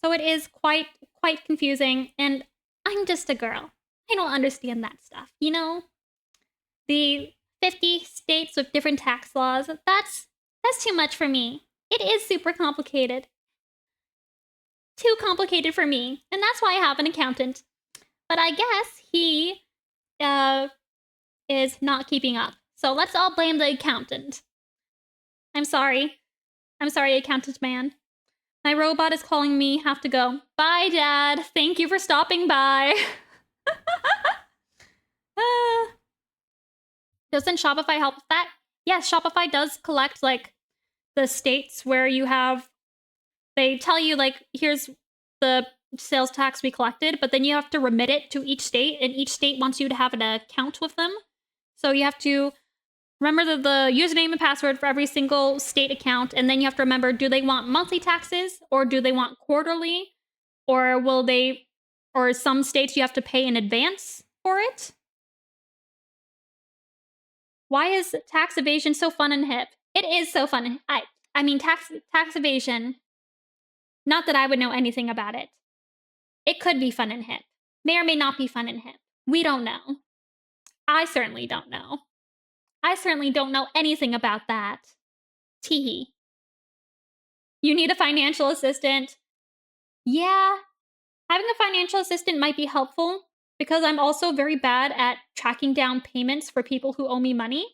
So it is quite confusing, and I'm just a girl. I don't understand that stuff, you know? The 50 states with different tax laws, that's too much for me. It is super complicated. Too complicated for me, and that's why I have an accountant. But I guess he is not keeping up. So let's all blame the accountant. I'm sorry. I'm sorry, accountant man. My robot is calling me. Have to go. Bye, Dad. Thank you for stopping by. Doesn't Shopify help with that? Yes, Shopify does collect like the states where you have. They tell you like, here's the sales tax we collected, but then you have to remit it to each state, and each state wants you to have an account with them. So you have to remember the username and password for every single state account, and then you have to remember, do they want monthly taxes or do they want quarterly? Or or some states you have to pay in advance for it? Why is tax evasion so fun and hip? It is so fun. I mean, tax evasion, not that I would know anything about it. It could be fun and hip. May or may not be fun and hip. We don't know. I certainly don't know. I certainly don't know anything about that. Teehee. You need a financial assistant. Yeah. Having a financial assistant might be helpful because I'm also very bad at tracking down payments for people who owe me money.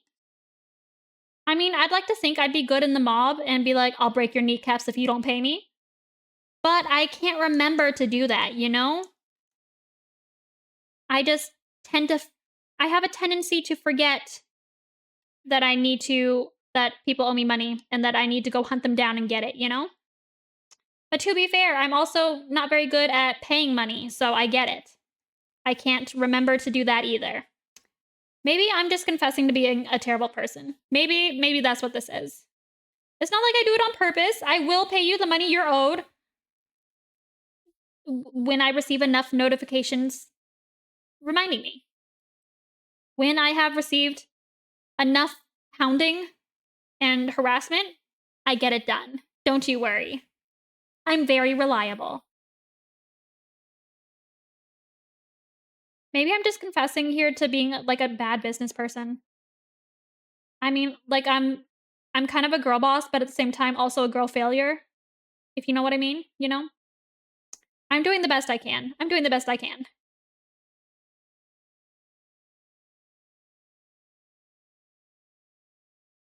I mean, I'd like to think I'd be good in the mob and be like, I'll break your kneecaps if you don't pay me. But I can't remember to do that, you know? I just I have a tendency to forget that that people owe me money and that I need to go hunt them down and get it, you know? But to be fair, I'm also not very good at paying money, so I get it. I can't remember to do that either. Maybe I'm just confessing to being a terrible person. Maybe that's what this is. It's not like I do it on purpose. I will pay you the money you're owed when I receive enough notifications reminding me. When I have received enough hounding and harassment, I get it done. Don't you worry. I'm very reliable. Maybe I'm just confessing here to being like a bad business person. I mean, like I'm kind of a girl boss, but at the same time also a girl failure. If you know what I mean, you know? I'm doing the best I can. I'm doing the best I can.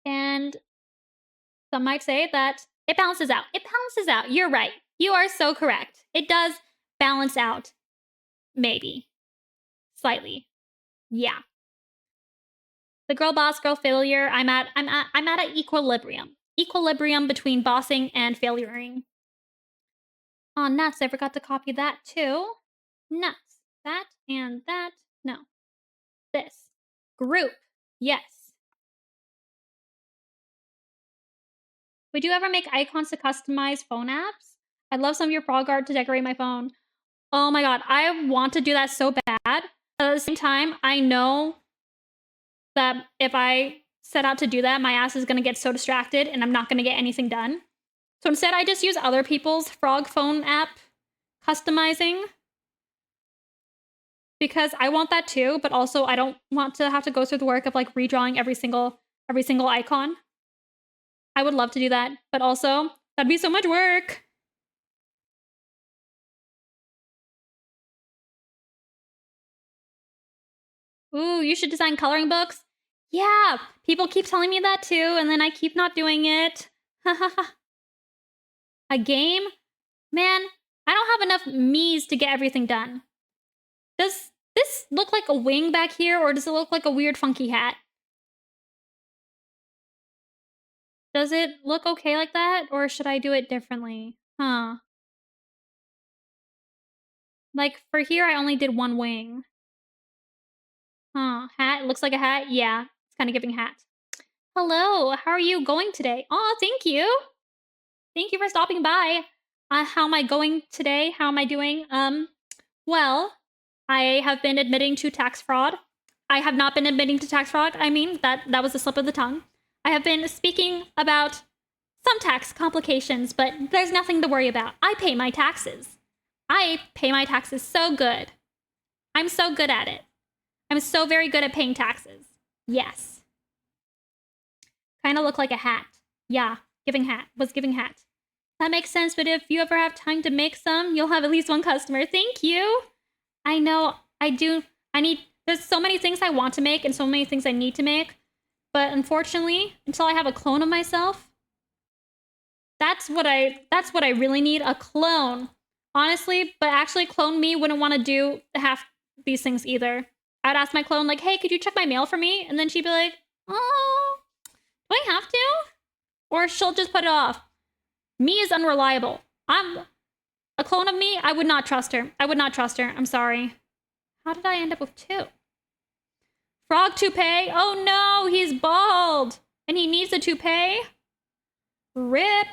And some might say that it balances out. It balances out. You're right. You are so correct. It does balance out. Maybe. Slightly. Yeah. The girl boss, girl failure, I'm at an equilibrium. Equilibrium between bossing and failuring. Oh, nuts. I forgot to copy that too. Nuts. That and that. No. This. Group. Yes. Would you ever make icons to customize phone apps? I'd love some of your frog art to decorate my phone. Oh my god, I want to do that so bad. At the same time, I know that if I set out to do that, my ass is going to get so distracted and I'm not going to get anything done. So instead, I just use other people's frog phone app customizing because I want that too, but also I don't want to have to go through the work of like redrawing every single icon. I would love to do that, but also that'd be so much work. Ooh, you should design coloring books. Yeah, people keep telling me that too, and then I keep not doing it. A game? Man, I don't have enough me's to get everything done. Does this look like a wing back here, or does it look like a weird funky hat? Does it look okay like that, or should I do it differently? Huh. Like, for here, I only did one wing. Huh. Hat? Looks like a hat? Yeah, it's kind of giving hat. Hello, how are you going today? Aw, thank you. Thank you for stopping by. How am I going today? How am I doing? Well, I have been admitting to tax fraud. I have not been admitting to tax fraud. I mean, that was a slip of the tongue. I have been speaking about some tax complications, but there's nothing to worry about. I pay my taxes. I pay my taxes so good. I'm so good at it. I'm so very good at paying taxes. Yes. Kind of look like a hat. Yeah, giving hat. Was giving hat. That makes sense, but if you ever have time to make some, you'll have at least one customer. Thank you. I know. I do. There's so many things I want to make and so many things I need to make. But unfortunately, until I have a clone of myself, that's what I really need, a clone. Honestly, but actually clone me wouldn't want to do half these things either. I'd ask my clone, like, hey, could you check my mail for me? And then she'd be like, oh, do I have to? Or she'll just put it off. Me is unreliable. I'm a clone of me. I would not trust her. I would not trust her. I'm sorry. How did I end up with two? Frog toupee. Oh no, he's bald. And he needs a toupee. Rip.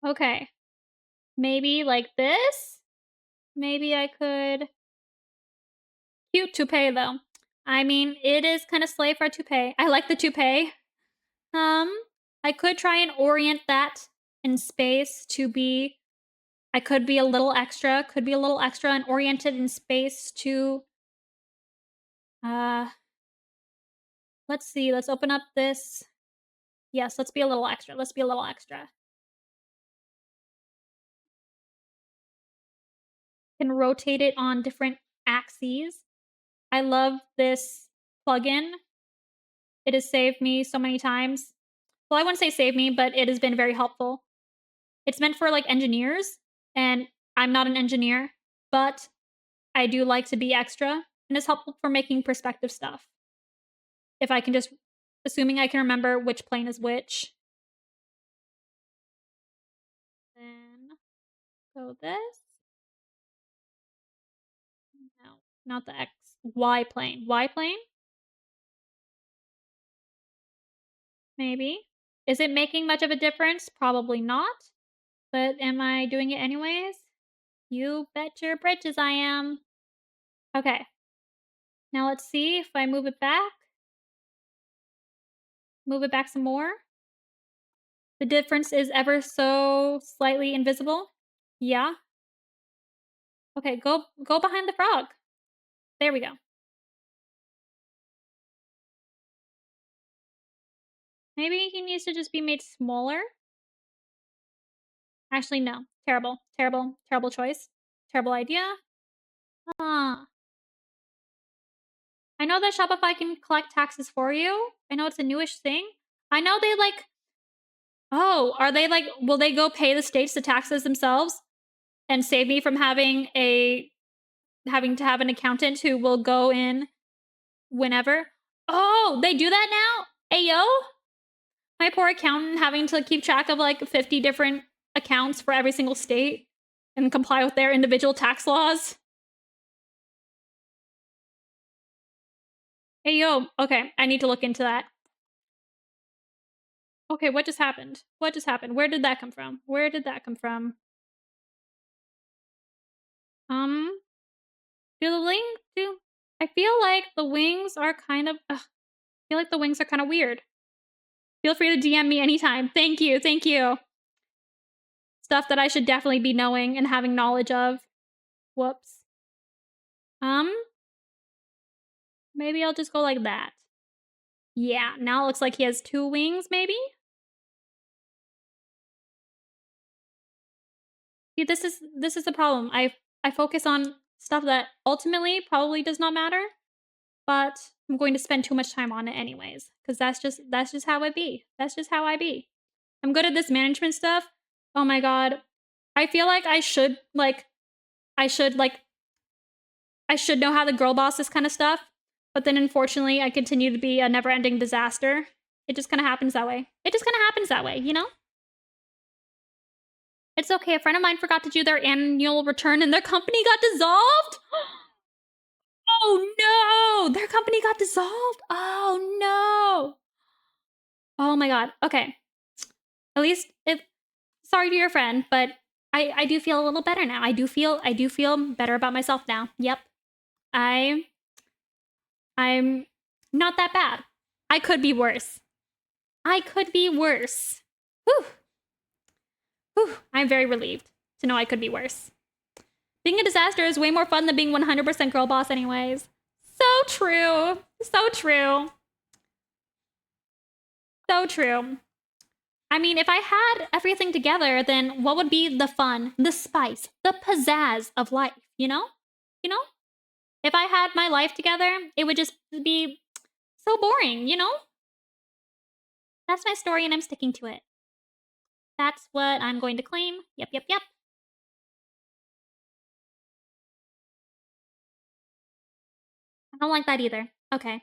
Okay. Maybe like this? Maybe I could... Cute toupee, though. I mean, it is kind of slay for a toupee. I like the toupee. I could try and orient that in space to be... I could be a little extra. Could be a little extra and oriented in space to... Let's see. Let's open up this. Yes, let's be a little extra. Let's be a little extra. Can rotate it on different axes. I love this plugin. It has saved me so many times. Well, I wouldn't say save me, but it has been very helpful. It's meant for like engineers, and I'm not an engineer, but I do like to be extra, and it's helpful for making perspective stuff. if I can just, assuming I can remember which plane is which. Then go this. No, not the X. Y plane. Y plane? Maybe. Is it making much of a difference? Probably not. But am I doing it anyways? You bet your britches I am. Okay. Now let's see if I move it back. Move it back some more. The difference is ever so slightly invisible. Yeah. Okay, go behind the frog. There we go. Maybe he needs to just be made smaller. Actually, no. Terrible. Terrible. Terrible choice. Terrible idea. Ah. I know that Shopify can collect taxes for you. I know it's a newish thing. I know they like, oh, are they like, will they go pay the states the taxes themselves and save me from having to have an accountant who will go in whenever? Oh, they do that now? Ayo? My poor accountant having to keep track of like 50 different accounts for every single state and comply with their individual tax laws. Hey, yo. Okay, I need to look into that. Okay, what just happened? What just happened? Where did that come from? Where did that come from? Do the wings do? I feel like the wings are kind of. I feel like the wings are kind of weird. Feel free to DM me anytime. Thank you. Thank you. Stuff that I should definitely be knowing and having knowledge of. Whoops. Maybe I'll just go like that. Yeah, now it looks like he has 2 wings, maybe? See, this is the problem. I focus on stuff that ultimately probably does not matter, but I'm going to spend too much time on it anyways, because that's just how I be. That's just how I be. I'm good at this management stuff. Oh my god. I feel like I should know how to girl boss this kind of stuff, but then unfortunately I continue to be a never-ending disaster. It just kind of happens that way. It just kind of happens that way, you know? It's okay. A friend of mine forgot to do their annual return and their company got dissolved. Oh no! Their company got dissolved. Oh no! Oh my god. Okay. At least if sorry to your friend, but I do feel a little better now. I do feel better about myself now. Yep. I'm not that bad. I could be worse. I could be worse. Whew. Whew. I'm very relieved to know I could be worse. Being a disaster is way more fun than being 100% girl boss anyways. So true. So true. So true. I mean, if I had everything together, then what would be the fun, the spice, the pizzazz of life, you know? You know? If I had my life together, it would just be so boring, you know? That's my story and I'm sticking to it. That's what I'm going to claim. Yep, yep, yep. I don't like that either. Okay.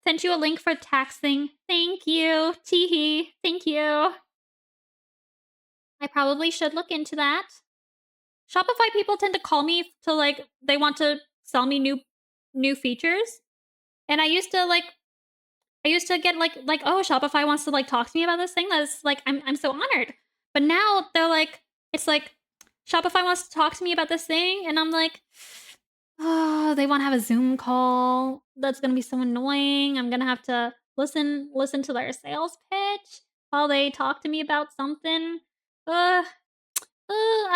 Sent you a link for taxing. Thank you. Teehee. Thank you. I probably should look into that. Shopify people tend to call me to like they want to sell me new features. And I used to get like oh, Shopify wants to like talk to me about this thing. That's like I'm so honored. But now they're like it's like Shopify wants to talk to me about this thing and I'm like oh, they want to have a Zoom call. That's going to be so annoying. I'm going to have to listen to their sales pitch while they talk to me about something. I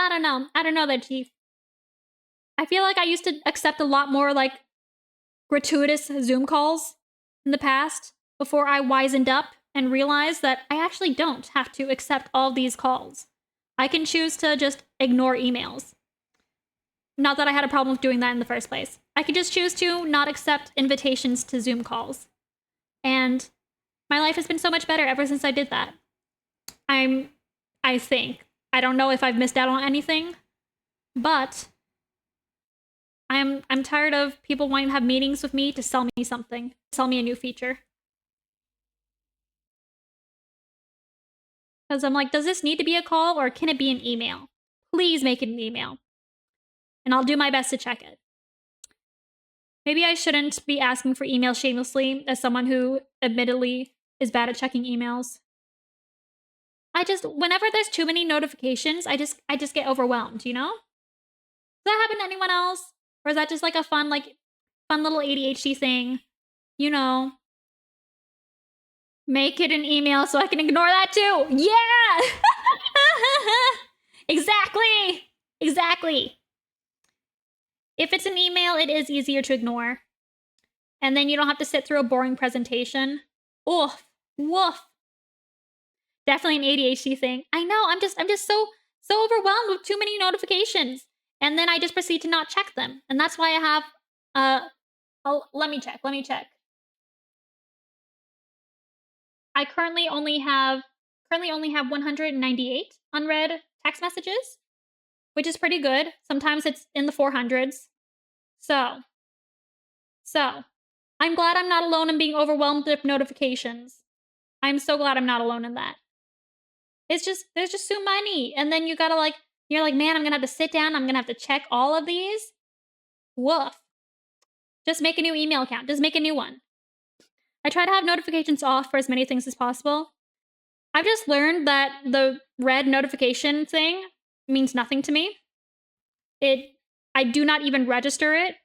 don't know. I don't know that chief. I feel like I used to accept a lot more like gratuitous Zoom calls in the past before I wisened up and realized that I actually don't have to accept all these calls. I can choose to just ignore emails. Not that I had a problem with doing that in the first place. I could just choose to not accept invitations to Zoom calls. And my life has been so much better ever since I did that. I think. I don't know if I've missed out on anything, but I'm tired of people wanting to have meetings with me to sell me something, sell me a new feature. Because I'm like, does this need to be a call or can it be an email? Please make it an email. And I'll do my best to check it. Maybe I shouldn't be asking for emails shamelessly as someone who admittedly is bad at checking emails. Whenever there's too many notifications, I just get overwhelmed, you know? Does that happen to anyone else? Or is that just like a fun little ADHD thing? You know. Make it an email so I can ignore that too. Yeah! Exactly! Exactly. If it's an email, it is easier to ignore. And then you don't have to sit through a boring presentation. Oof. Woof. Definitely an ADHD thing. I know, I'm just so overwhelmed with too many notifications. And then I just proceed to not check them. And that's why I have, let me check. I currently only have 198 unread text messages, which is pretty good. Sometimes it's in the 400s. So, I'm glad I'm not alone in being overwhelmed with notifications. I'm so glad I'm not alone in that. There's just so many. And then you're like, man, I'm gonna have to sit down. I'm gonna have to check all of these. Woof. Just make a new email account. Just make a new one. I try to have notifications off for as many things as possible. I've just learned that the red notification thing means nothing to me. I do not even register it.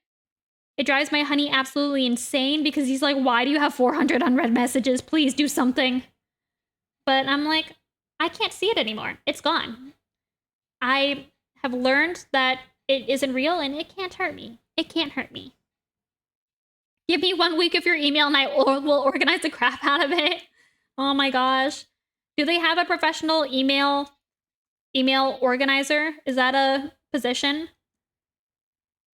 It drives my honey absolutely insane because he's like, why do you have 400 unread messages? Please do something. But I'm like, I can't see it anymore. It's gone. I have learned that it isn't real and it can't hurt me. It can't hurt me. Give me 1 week of your email and I will organize the crap out of it. Oh my gosh. Do they have a professional email organizer? Is that a position?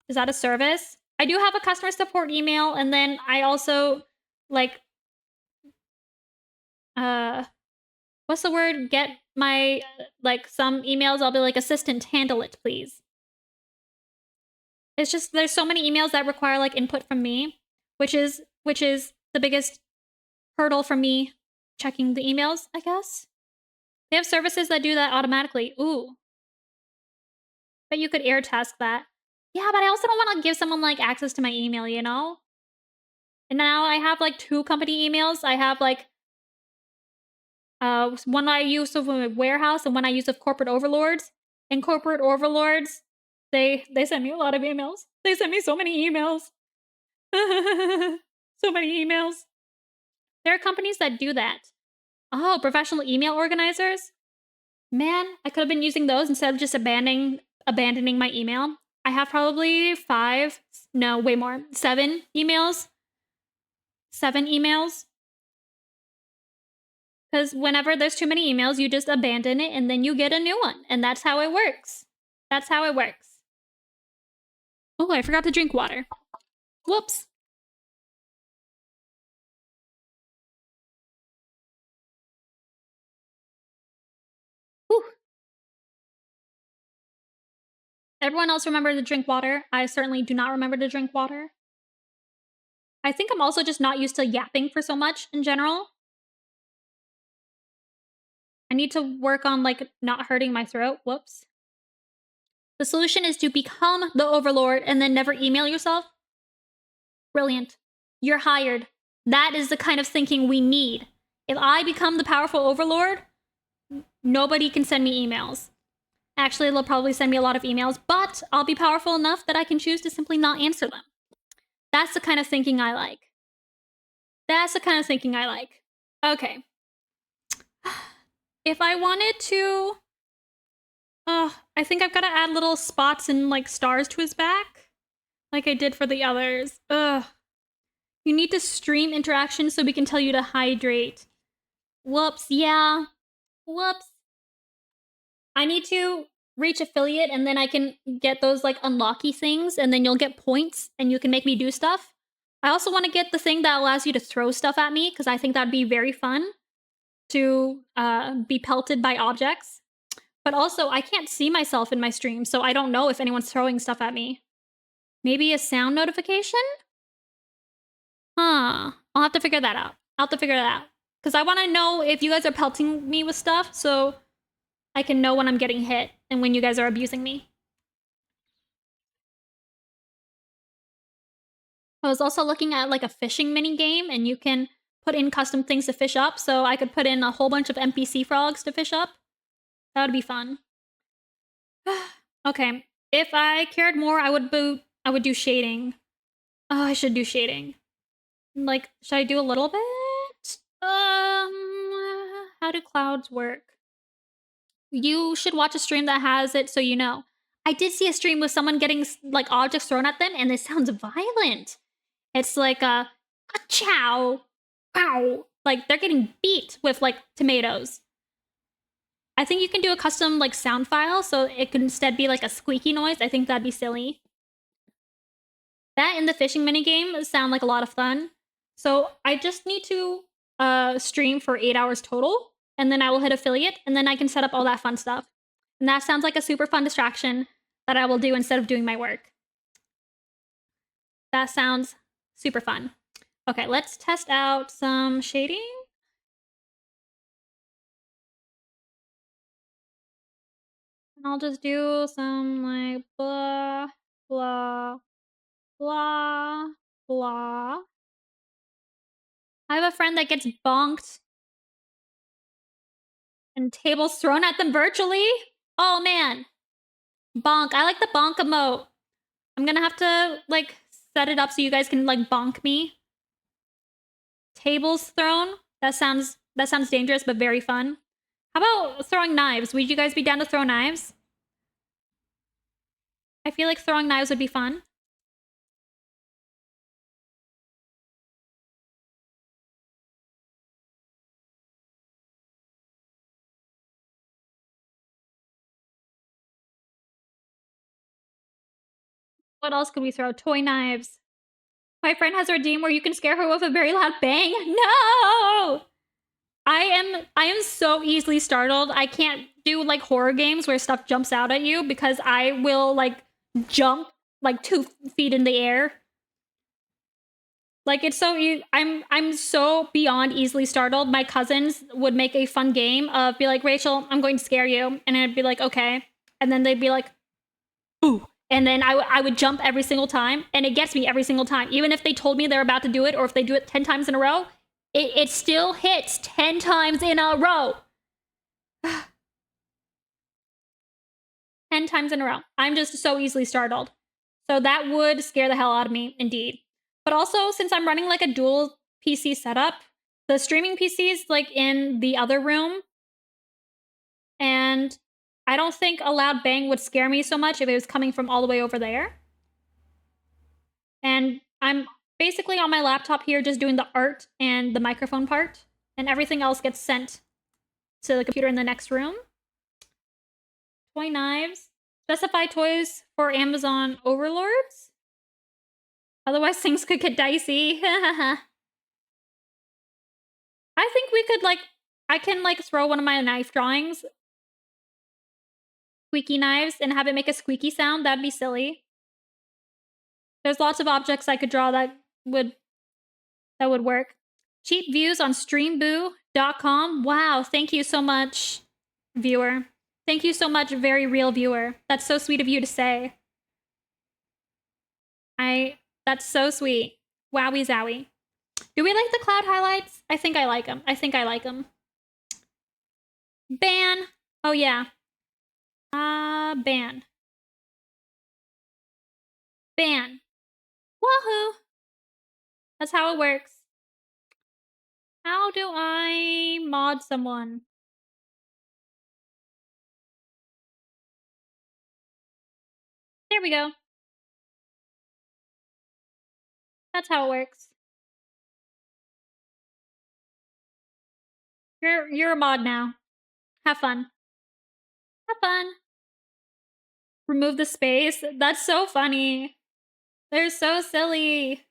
Is that a service? I do have a customer support email, and then I also, like, what's the word? Get my, some emails, I'll be like, assistant, handle it, please. It's just, there's so many emails that require, like, input from me, which is the biggest hurdle for me checking the emails, I guess. They have services that do that automatically. Ooh. But you could air test that. Yeah, but I also don't want to give someone, like, access to my email, you know? And now I have, like, 2 company emails. I have, like, one I use of a warehouse and one I use of corporate overlords. And corporate overlords, they send me a lot of emails. They send me so many emails. So many emails. There are companies that do that. Oh, professional email organizers? Man, I could have been using those instead of just abandoning my email. I have probably 7 emails. 7 emails. Because whenever there's too many emails, you just abandon it and then you get a new one. And that's how it works. That's how it works. Oh, I forgot to drink water. Whoops. Whew. Everyone else remember to drink water. I certainly do not remember to drink water. I think I'm also just not used to yapping for so much in general. I need to work on, like, not hurting my throat. Whoops. The solution is to become the overlord and then never email yourself. Brilliant. You're hired. That is the kind of thinking we need. If I become the powerful overlord, nobody can send me emails. Actually, they'll probably send me a lot of emails, but I'll be powerful enough that I can choose to simply not answer them. That's the kind of thinking I like. That's the kind of thinking I like. Okay. If I wanted to... I think I've got to add little spots and, like, stars to his back. Like I did for the others. Ugh. You need to stream interaction so we can tell you to hydrate. Whoops, yeah. Whoops. I need to reach affiliate and then I can get those, like, unlocky things and then you'll get points and you can make me do stuff. I also want to get the thing that allows you to throw stuff at me because I think that'd be very fun to be pelted by objects. But also, I can't see myself in my stream, so I don't know if anyone's throwing stuff at me. Maybe a sound notification? Huh. I'll have to figure that out. Because I want to know if you guys are pelting me with stuff, so I can know when I'm getting hit and when you guys are abusing me. I was also looking at like a fishing mini game, and you can put in custom things to fish up. So I could put in a whole bunch of NPC frogs to fish up. That would be fun. Okay, if I cared more, I would do shading. Oh, I should do shading. Like, should I do a little bit? How do clouds work? You should watch a stream that has it so you know. I did see a stream with someone getting like objects thrown at them, and it sounds violent. It's like a chow, ow. Like they're getting beat with like tomatoes. I think you can do a custom like sound file so it could instead be like a squeaky noise. I think that'd be silly. That and the fishing minigame sound like a lot of fun. So I just need to stream for 8 hours total, and then I will hit affiliate, and then I can set up all that fun stuff. And that sounds like a super fun distraction that I will do instead of doing my work. That sounds super fun. Okay, let's test out some shading. And I'll just do some like blah, blah, blah, blah. I have a friend that gets bonked and tables thrown at them virtually. Oh man. Bonk. I like the bonk emote. I'm gonna have to like set it up so you guys can like bonk me. Tables thrown. That sounds dangerous but very fun. How about throwing knives? Would you guys be down to throw knives? I feel like throwing knives would be fun. What else could we throw? Toy knives. My friend has a redeem where you can scare her with a very loud bang. No! I am so easily startled. I can't do like horror games where stuff jumps out at you because I will like jump like 2 feet in the air. Like it's so I'm so beyond easily startled. My cousins would make a fun game of be like, Rachel, I'm going to scare you, and I'd be like, okay, and then they'd be like, boo, and then I would jump every single time, and it gets me every single time, even if they told me they're about to do it, or if they do it 10 times in a row, it still hits 10 times in a row. 10 times in a row. I'm just so easily startled. So that would scare the hell out of me, indeed. But also, since I'm running like a dual PC setup, the streaming PC's like in the other room, and I don't think a loud bang would scare me so much if it was coming from all the way over there. And I'm basically on my laptop here just doing the art and the microphone part, and everything else gets sent to the computer in the next room. Toy knives. Specify toys for Amazon overlords. Otherwise, things could get dicey. I think we could, like, I can, like, throw one of my knife drawings, squeaky knives, and have it make a squeaky sound. That'd be silly. There's lots of objects I could draw that would work. Cheap views on streamboo.com. Wow, thank you so much, viewer. Thank you so much, very real viewer. That's so sweet of you to say. That's so sweet. Wowie zowie. Do we like the cloud highlights? I think I like them. Ban. Oh, yeah. Ban. Ban. Woohoo! That's how it works. How do I mod someone? There we go. That's how it works. You're a mod now. Have fun. Have fun. Remove the space. That's so funny. They're so silly.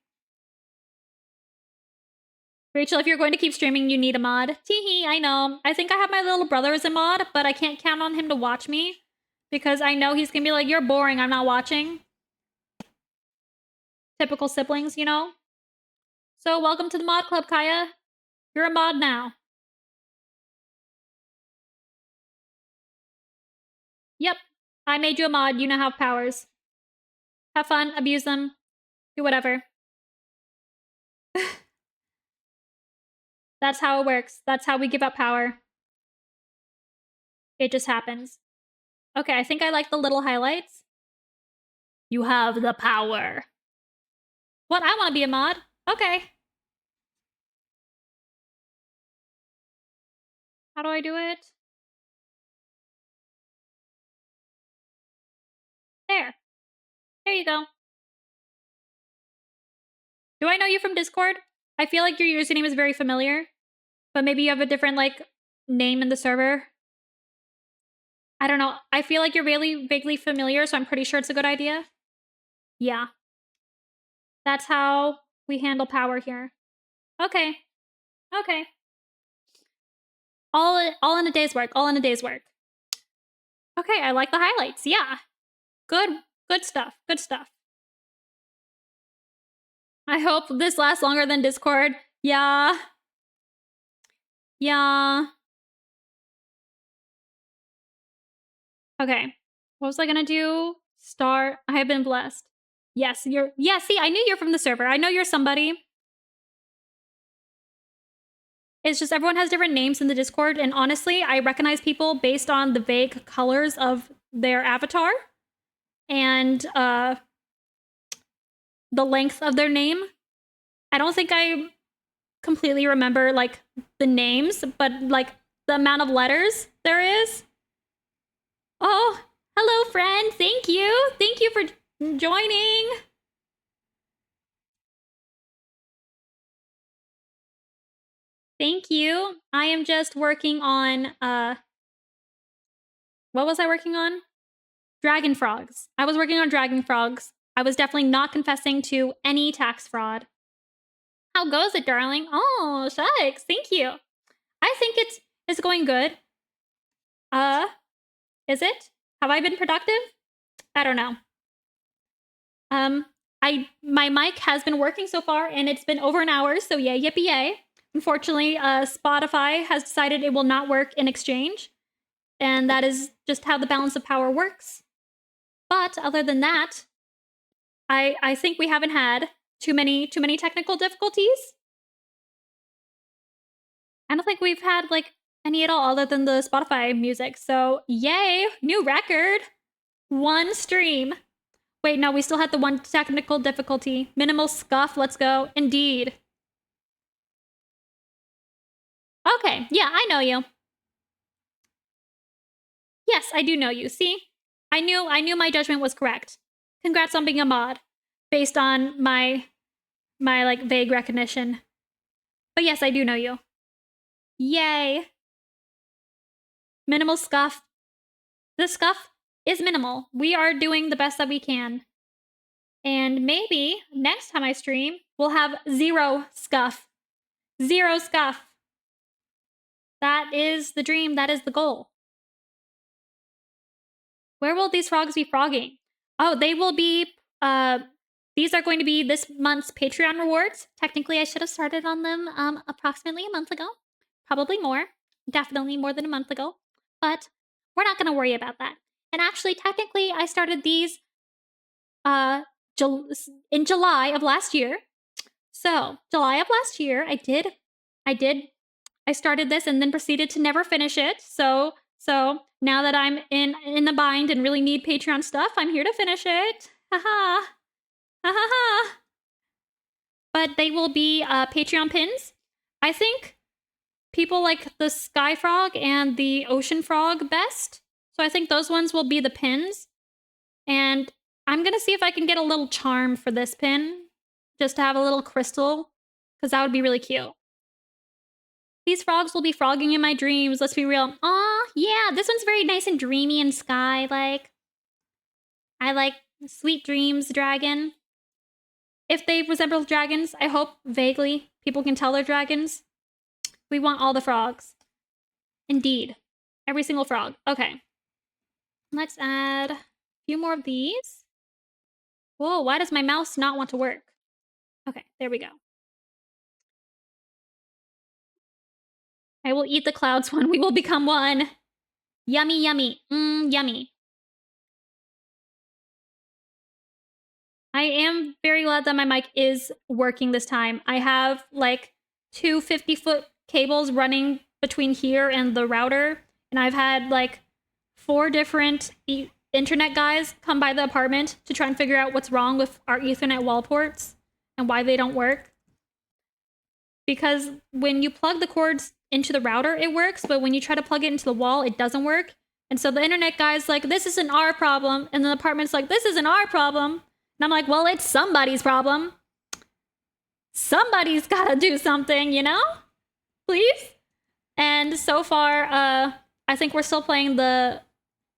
Rachel, if you're going to keep streaming, you need a mod. Teehee, I know. I think I have my little brother as a mod, but I can't count on him to watch me because I know he's gonna be like, you're boring, I'm not watching. Typical siblings, you know? So welcome to the mod club, Kaya. You're a mod now. Yep. I made you a mod. You now have powers. Have fun. Abuse them. Do whatever. That's how it works. That's how we give up power. It just happens. Okay, I think I like the little highlights. You have the power. What? I want to be a mod. Okay. How do I do it? There. There you go. Do I know you from Discord? I feel like your username is very familiar, but maybe you have a different, like, name in the server. I don't know. I feel like you're really vaguely familiar, so I'm pretty sure it's a good idea. Yeah. That's how we handle power here. Okay. Okay. All in a day's work. All in a day's work. Okay, I like the highlights. Yeah. Good stuff. Good stuff. I hope this lasts longer than Discord. Yeah. Yeah. Okay. What was I gonna do? Star. I have been blessed. Yes, you're. Yeah, see, I knew you're from the server. I know you're somebody. It's just everyone has different names in the Discord, and honestly, I recognize people based on the vague colors of their avatar and the length of their name. I don't think I completely remember like the names, but like the amount of letters there is. Oh, hello, friend. Thank you. Thank you for joining. Thank you. I am just working on what was I working on? Dragon frogs. I was working on dragon frogs. I was definitely not confessing to any tax fraud. How goes it, darling? Oh, shucks. Thank you. I think it's going good. Is it? Have I been productive? I don't know. My mic has been working so far, and it's been over an hour, so yay, yippee yay. Unfortunately, Spotify has decided it will not work in exchange, and that is just how the balance of power works. But other than that, I think we haven't had too many technical difficulties. I don't think we've had like any at all other than the Spotify music. So yay, new record. One stream. Wait, no, we still had the one technical difficulty. Minimal scuff, let's go. Indeed. Okay, yeah, I know you. Yes, I do know you. See? I knew my judgment was correct. Congrats on being a mod. Based on my like vague recognition. But yes, I do know you. Yay. Minimal scuff. The scuff is minimal. We are doing the best that we can. And maybe next time I stream, we'll have zero scuff. Zero scuff. That is the dream. That is the goal. Where will these frogs be frogging? Oh, they will be, these are going to be this month's Patreon rewards. Technically, I should have started on them approximately a month ago. Probably more. Definitely more than a month ago. But we're not going to worry about that. And actually, technically, I started these in July of last year. So, July of last year, I started this and then proceeded to never finish it. So now that I'm in the bind and really need Patreon stuff, I'm here to finish it. Haha. Haha. But they will be Patreon pins. I think people like the Sky Frog and the Ocean Frog best. So I think those ones will be the pins. And I'm going to see if I can get a little charm for this pin. Just to have a little crystal. Because that would be really cute. These frogs will be frogging in my dreams, let's be real. Aw, yeah, this one's very nice and dreamy and sky-like. I like sweet dreams, dragon. If they resemble dragons, I hope, vaguely, people can tell they're dragons. We want all the frogs. Indeed. Every single frog. Okay. Let's add a few more of these. Whoa, why does my mouse not want to work? Okay, there we go. I will eat the clouds when we will become one. Yummy, yummy. Yummy. I am very glad that my mic is working this time. I have like two 50-foot cables running between here and the router, and I've had like 4 different internet guys come by the apartment to try and figure out what's wrong with our Ethernet wall ports and why they don't work. Because when you plug the cords into the router, it works, but when you try to plug it into the wall, it doesn't work. And so the internet guy's like, this isn't our problem. And the apartment's like, this isn't our problem. And I'm like, well, it's somebody's problem. Somebody's got to do something, you know? Please? And so far, I think we're still playing the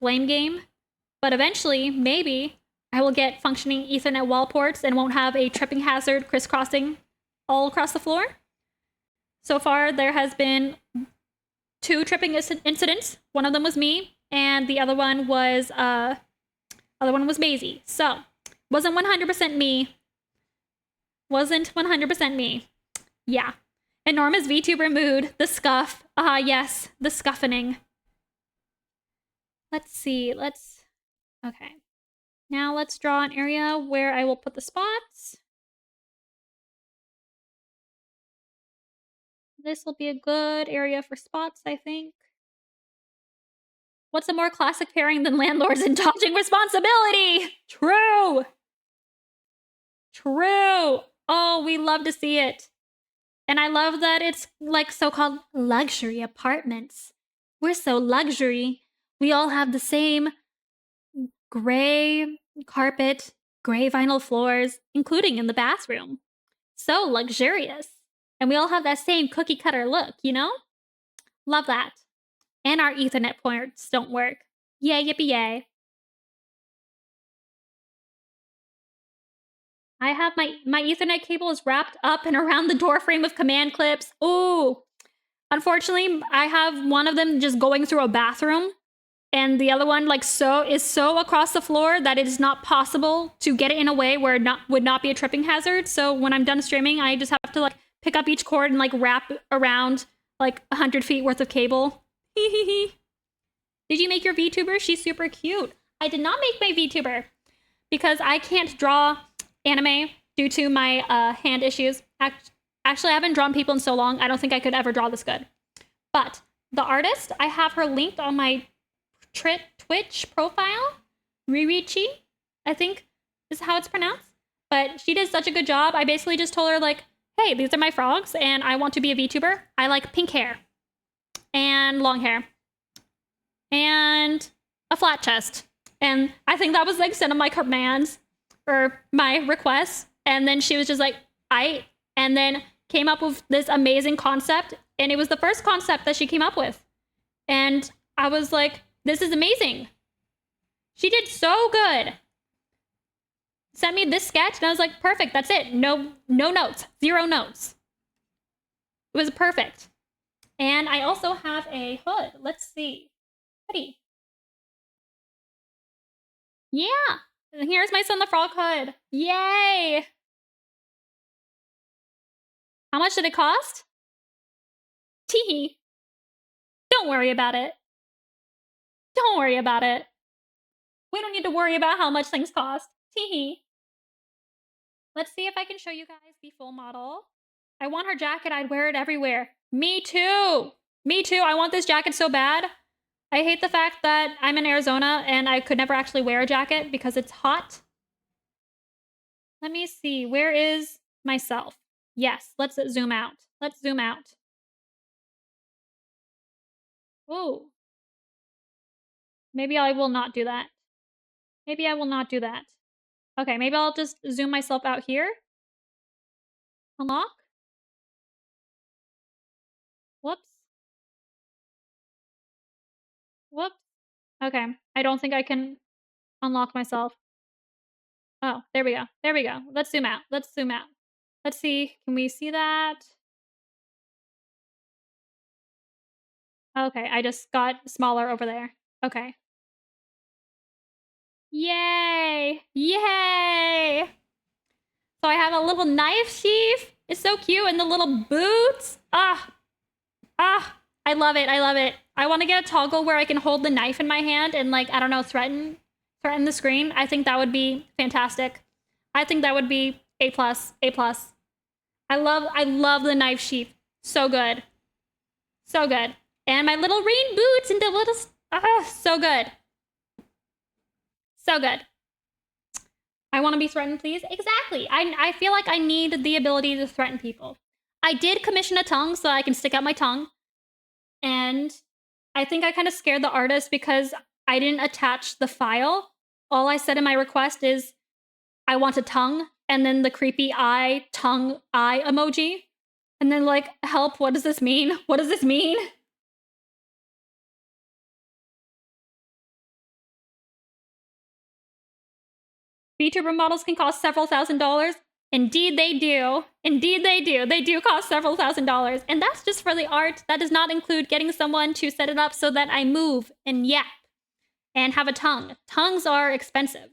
blame game. But eventually, maybe, I will get functioning Ethernet wall ports and won't have a tripping hazard crisscrossing all across the floor. So far, there has been 2 tripping incidents. One of them was me, and the other one was Maisie. So, wasn't 100% me. Wasn't 100% me. Yeah. And Norma's VTuber mood, the scuff. Ah, yes, the scuffening. Let's see, okay. Now let's draw an area where I will put the spots. This will be a good area for spots, I think. What's a more classic pairing than landlords and dodging responsibility? True! True! Oh, we love to see it. And I love that it's like so-called luxury apartments. We're so luxury. We all have the same gray carpet, gray vinyl floors, including in the bathroom. So luxurious. And we all have that same cookie cutter look, you know? Love that. And our Ethernet ports don't work. Yay, yippee yay. I have my Ethernet cable is wrapped up and around the door frame with command clips. Ooh. Unfortunately, I have one of them just going through a bathroom, and the other one is so across the floor that it is not possible to get it in a way where it would not be a tripping hazard. So when I'm done streaming, I just have to pick up each cord and wrap around 100 feet worth of cable. Did you make your VTuber? She's super cute. I did not make my VTuber because I can't draw anime due to my hand issues. Actually, I haven't drawn people in so long, I don't think I could ever draw this good. But the artist, I have her linked on my Twitch profile. Ririchi, I think is how it's pronounced. But she did such a good job. I basically just told her hey, these are my frogs and I want to be a VTuber. I like pink hair and long hair and a flat chest. And I think that was some of my commands or my requests. And then she was just and then came up with this amazing concept. And it was the first concept that she came up with. And I was like, this is amazing. She did so good. Sent me this sketch and I was like, perfect, that's it. No notes, 0 notes. It was perfect. And I also have a hood. Let's see. Hoodie. Yeah. And here's my Son the Frog hood. Yay! How much did it cost? Teehee. Don't worry about it. Don't worry about it. We don't need to worry about how much things cost. Teehee. Let's see if I can show you guys the full model. I want her jacket. I'd wear it everywhere. Me too. Me too. I want this jacket so bad. I hate the fact that I'm in Arizona and I could never actually wear a jacket because it's hot. Let me see. Where is myself? Yes, let's zoom out. Let's zoom out. Ooh. Maybe I will not do that. Maybe I will not do that. Okay, maybe I'll just zoom myself out here. Unlock. Whoops. Whoops. Okay, I don't think I can unlock myself. Oh, there we go. There we go. Let's zoom out. Let's zoom out. Let's see. Can we see that? Okay, I just got smaller over there. Okay. Yay! Yay! So I have a little knife sheath. It's so cute. And the little boots. Ah! I love it. I love it. I want to get a toggle where I can hold the knife in my hand and I don't know, threaten the screen. I think that would be fantastic. I think that would be A plus, A plus. I love the knife sheath. So good. So good. And my little rain boots and the little, so good. So good. I want to be threatened, please. Exactly. I feel like I need the ability to threaten people. I did commission a tongue so I can stick out my tongue. And I think I kind of scared the artist because I didn't attach the file. All I said in my request is, I want a tongue, and then the creepy eye, tongue, eye emoji. And then like, help, what does this mean? What does this mean? VTuber models can cost several $1,000s. Indeed they do. Indeed they do. They do cost several $1,000s. And that's just for the art. That does not include getting someone to set it up so that I move and yap and have a tongue. Tongues are expensive.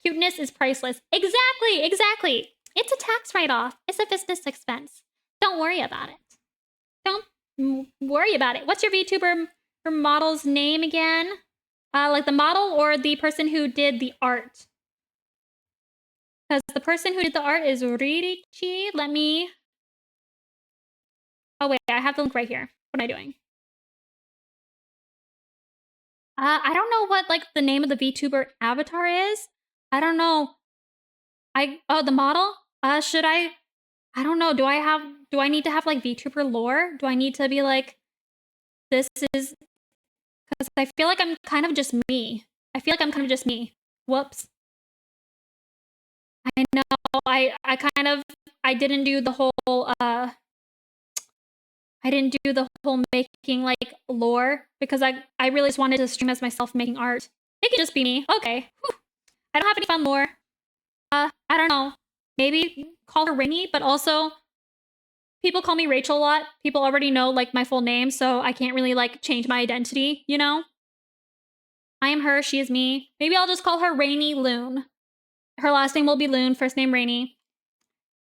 Cuteness is priceless. Exactly, exactly. It's a tax write-off. It's a business expense. Don't worry about it. Don't worry about it. What's your VTuber model's name again? Like the model or the person who did the art? Because the person who did the art is Ririchi. Let me... Oh, wait. I have the link right here. What am I doing? I don't know what, like, the name of the VTuber avatar is. I don't know. Oh, the model? Should I don't know. Do I need to have, like, VTuber lore? Do I need to be like, this is... Because I feel like I'm kind of just me. I feel like I'm kind of just me. Whoops. I know, I didn't do the whole, I didn't do the whole making, like, lore, because I really just wanted to stream as myself making art. It could just be me. Okay. Whew. I don't have any fun lore. I don't know. Maybe call her Rainy, but also, people call me Rachel a lot. People already know, like, my full name, so I can't really, like, change my identity, you know? I am her, she is me. Maybe I'll just call her Rainy Loon. Her last name will be Loon, first name Rainy.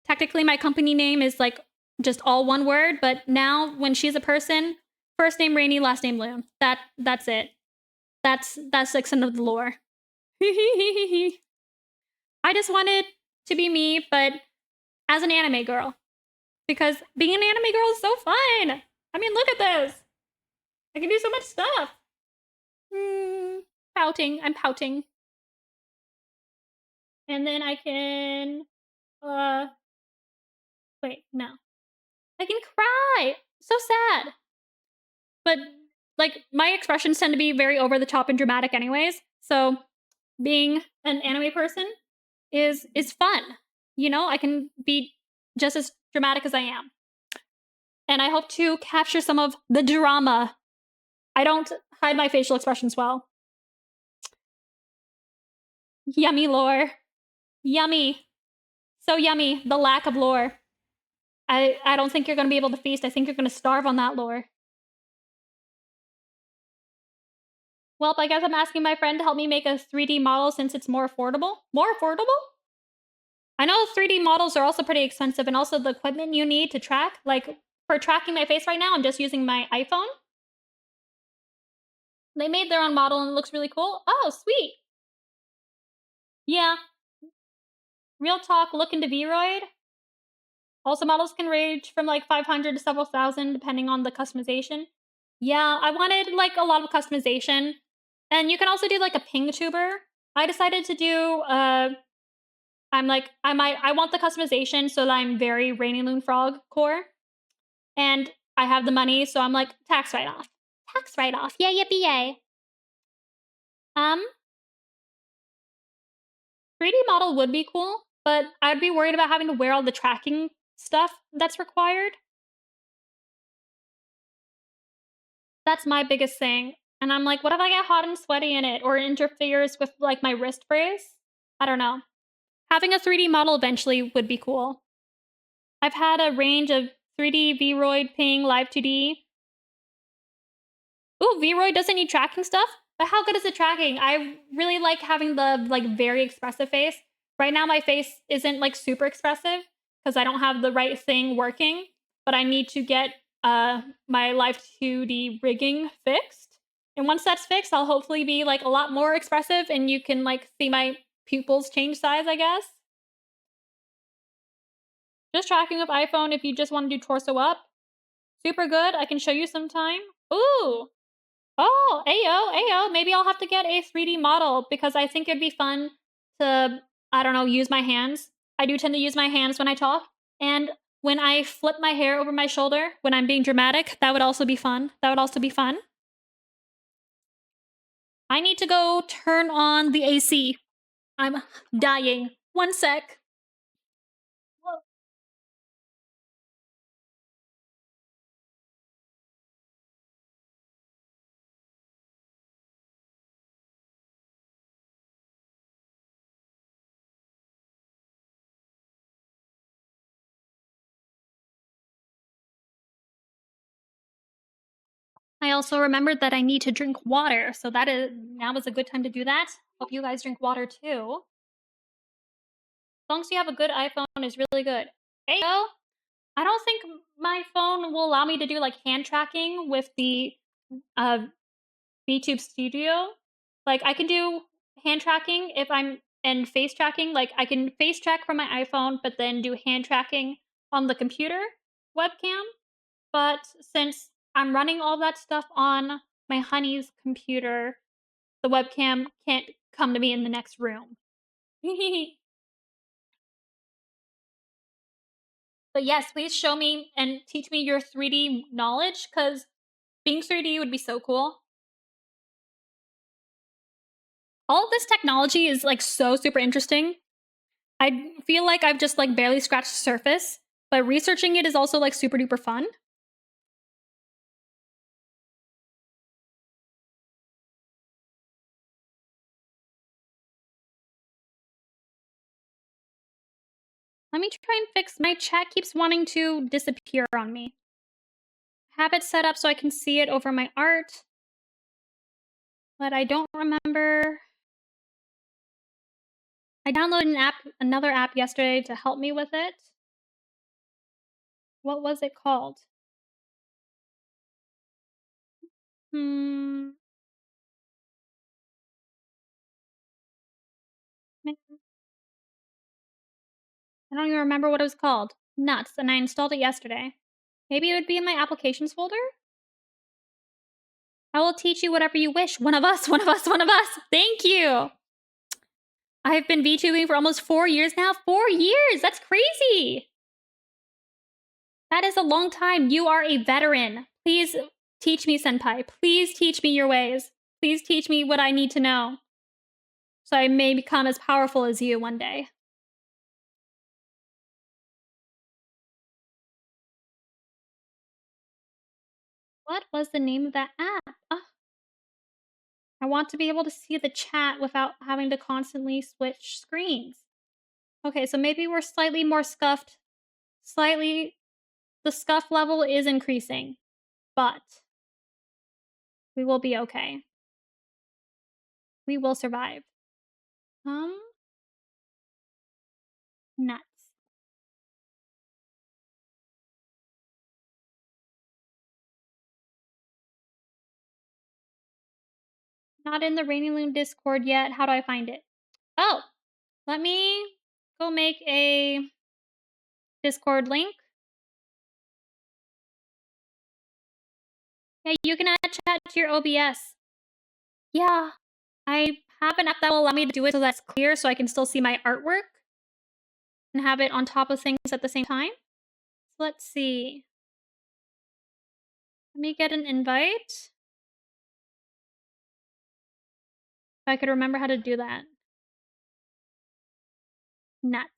Technically, my company name is like just all one word, but now when she's a person, first name Rainy, last name Loon. That's it. That's the extent of the lore. I just wanted to be me, but as an anime girl. Because being an anime girl is so fun. I mean, look at this. I can do so much stuff. Pouting. I'm pouting. And then I can, wait, no. I can cry! So sad. But, like, my expressions tend to be very over the top and dramatic anyways, so being an anime person is fun. You know, I can be just as dramatic as I am. And I hope to capture some of the drama. I don't hide my facial expressions well. Yummy lore. Yummy. So yummy. The lack of lore. I don't think you're going to be able to feast. I think you're going to starve on that lore. Well, I guess I'm asking my friend to help me make a 3D model since it's more affordable. More affordable? I know 3D models are also pretty expensive, and also the equipment you need to track. Like, for tracking my face right now, I'm just using my iPhone. They made their own model and it looks really cool. Oh, sweet. Yeah. Real talk, look into Vroid. Also, models can range from like 500 to several thousand depending on the customization. Yeah, I wanted like a lot of customization. And you can also do like a ping tuber. I decided to do I want the customization so that I'm very Rainy Loon Frog core. And I have the money, so I'm like, tax write-off. Tax write-off. Yay, yippee yay. 3D model would be cool, but I'd be worried about having to wear all the tracking stuff that's required. That's my biggest thing. And I'm like, what if I get hot and sweaty in it or interferes with like my wrist brace? I don't know. Having a 3D model eventually would be cool. I've had a range of 3D, Vroid, Ping, Live 2D. Ooh, Vroid doesn't need tracking stuff? But how good is the tracking? I really like having the like very expressive face. Right now my face isn't like super expressive because I don't have the right thing working, but I need to get my Live 2D rigging fixed. And once that's fixed, I'll hopefully be like a lot more expressive and you can like see my pupils change size, I guess. Just tracking with iPhone if you just want to do torso up. Super good. I can show you sometime. Ooh. Oh, ayo, ayo. Maybe I'll have to get a 3D model because I think it'd be fun to, I don't know, use my hands. I do tend to use my hands when I talk. And when I flip my hair over my shoulder, when I'm being dramatic, that would also be fun. That would also be fun. I need to go turn on the AC. I'm dying. One sec. I also remembered that I need to drink water, so now is a good time to do that. Hope you guys drink water too. As long as you have a good iPhone is really good. Ayo! I don't think my phone will allow me to do like hand tracking with the uh, VTube Studio. Like I can do hand tracking if I'm and face tracking. Like I can face track from my iPhone, but then do hand tracking on the computer webcam. But since I'm running all that stuff on my honey's computer, the webcam can't come to me in the next room. But yes, please show me and teach me your 3D knowledge because being 3D would be so cool. All of this technology is like so super interesting. I feel like I've just like barely scratched the surface, but researching it is also like super duper fun. Let me try and fix my chat keeps wanting to disappear on me. Have it set up so I can see it over my art, but I don't remember. I downloaded another app yesterday to help me with it. What was it called? Hmm. I don't even remember what it was called. Nuts, and I installed it yesterday. Maybe it would be in my applications folder? I will teach you whatever you wish. One of us, one of us, one of us. Thank you. I've been VTubing for almost 4 years now. 4 years! That's crazy! That is a long time. You are a veteran. Please teach me, Senpai. Please teach me your ways. Please teach me what I need to know. So I may become as powerful as you one day. What was the name of that app? I want to be able to see the chat without having to constantly switch screens. Okay, so maybe we're slightly more scuffed. Slightly, the scuff level is increasing, but we will be okay. We will survive. Nuts. Not in the Raining Loon Discord yet. How do I find it? Oh, let me go make a Discord link. Yeah, you can add chat to your OBS. Yeah, I have an app that will allow me to do it so that's clear so I can still see my artwork and have it on top of things at the same time. So let's see. Let me get an invite. If I could remember how to do that. Nuts.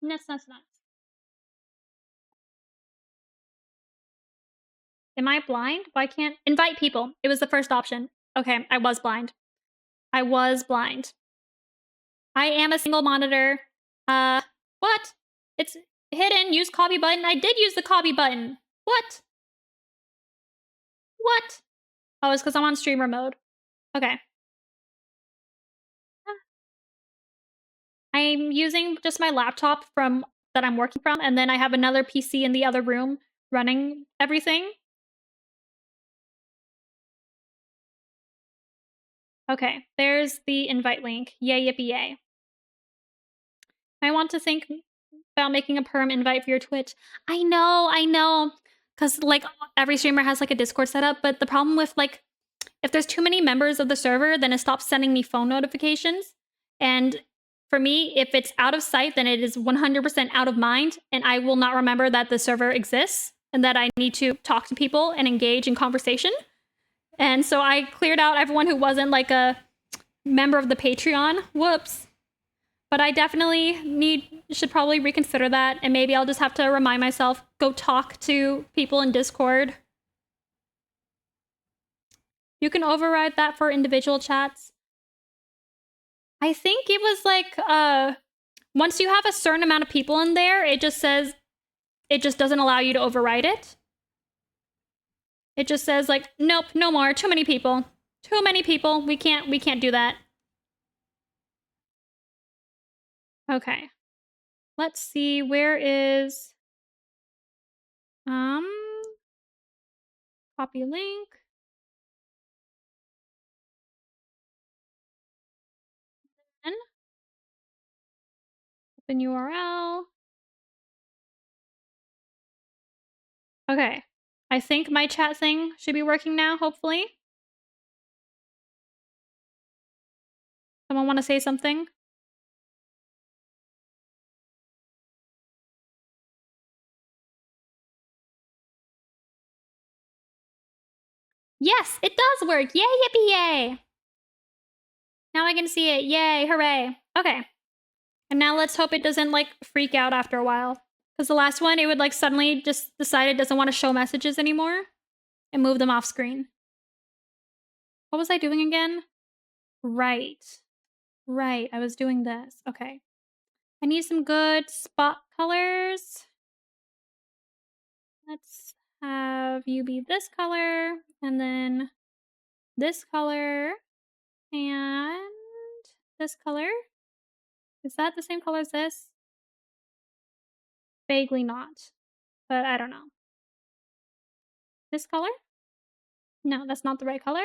Nuts, nuts, nuts. Am I blind? Why can't invite people? It was the first option. Okay, I was blind. I was blind. I am a single monitor. What? It's hidden. Use copy button. I did use the copy button. What? What? Oh, it's because I'm on streamer mode. Okay. I'm using just my laptop from that I'm working from, and then I have another PC in the other room running everything. Okay, there's the invite link. Yay, yippee, yay. I want to think about making a perm invite for your Twitch. I know. Cause like every streamer has like a Discord setup, but the problem with like if there's too many members of the server, then it stops sending me phone notifications. And for me, if it's out of sight, then it is 100% out of mind, and I will not remember that the server exists and that I need to talk to people and engage in conversation. And so I cleared out everyone who wasn't like a member of the Patreon. Whoops. But I definitely should probably reconsider that, and maybe I'll just have to remind myself, go talk to people in Discord. You can override that for individual chats. I think it was like, once you have a certain amount of people in there, it just doesn't allow you to override it. It just says like, nope, no more, too many people. Too many people, we can't do that. Okay. Let's see, where is, copy link. And open URL. Okay. I think my chat thing should be working now, hopefully. Someone want to say something? Yes, it does work. Yay, yippee, yay. Now I can see it. Yay, hooray. Okay. And now let's hope it doesn't like freak out after a while. Because the last one, it would like suddenly just decide it doesn't want to show messages anymore and move them off screen. What was I doing again? Right. Right, I was doing this. Okay. I need some good spot colors. Let's have you be this color, and then this color, and this color. Is that the same color as this? Vaguely not, but I don't know. This color? No, that's not the right color.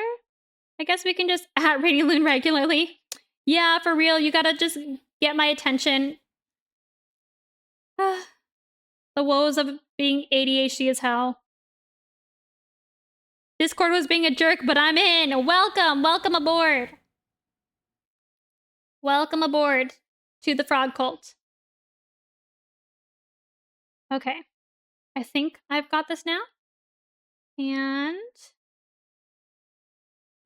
I guess we can just at Rainy Loon regularly. Yeah, for real, you gotta just get my attention. The woes of being ADHD as hell. Discord was being a jerk, but I'm in. Welcome aboard. Welcome aboard to the frog cult. Okay. I think I've got this now. And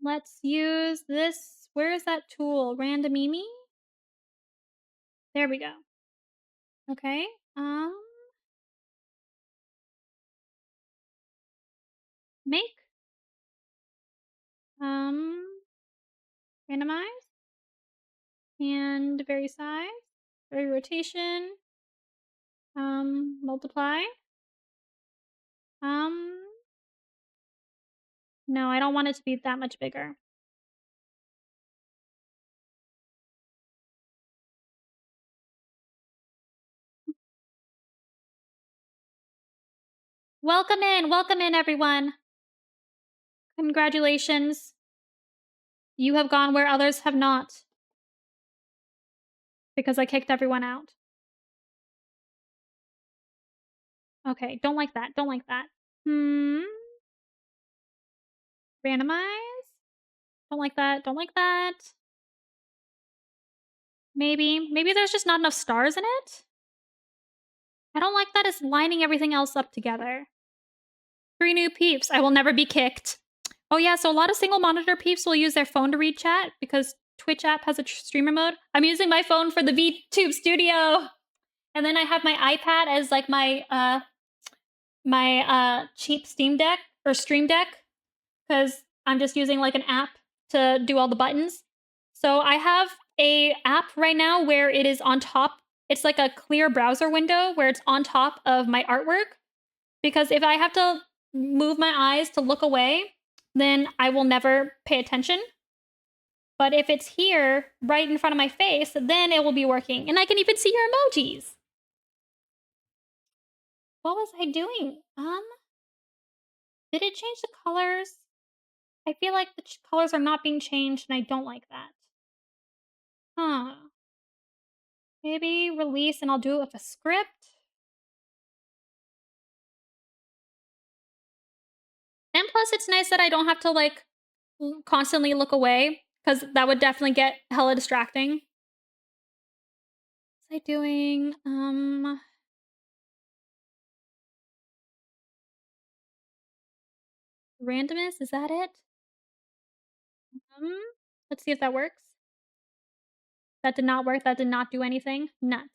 let's use this. Where is that tool? Randomimi? There we go. Okay. Make. Randomize. And vary size. Vary rotation. Multiply. No, I don't want it to be that much bigger. Welcome in everyone. Congratulations. You have gone where others have not. Because I kicked everyone out. Okay, don't like that, don't like that. Randomize? Don't like that, don't like that. Maybe there's just not enough stars in it? I don't like that it's lining everything else up together. 3 new peeps, I will never be kicked. Oh yeah, so a lot of single monitor peeps will use their phone to read chat because Twitch app has a streamer mode. I'm using my phone for the VTube Studio. And then I have my iPad as like my cheap Steam Deck or Stream Deck because I'm just using like an app to do all the buttons. So I have a app right now where it is on top. It's like a clear browser window where it's on top of my artwork. Because if I have to move my eyes to look away, then I will never pay attention. But if it's here, right in front of my face, then it will be working. And I can even see your emojis. What was I doing? Did it change the colors? I feel like the colors are not being changed, and I don't like that. Huh. Maybe release and I'll do it with a script. And plus, it's nice that I don't have to, like, constantly look away, because that would definitely get hella distracting. Was I doing, randomness? Is that it? Um, let's see if that works. That did not work. That did not do anything. Nuts.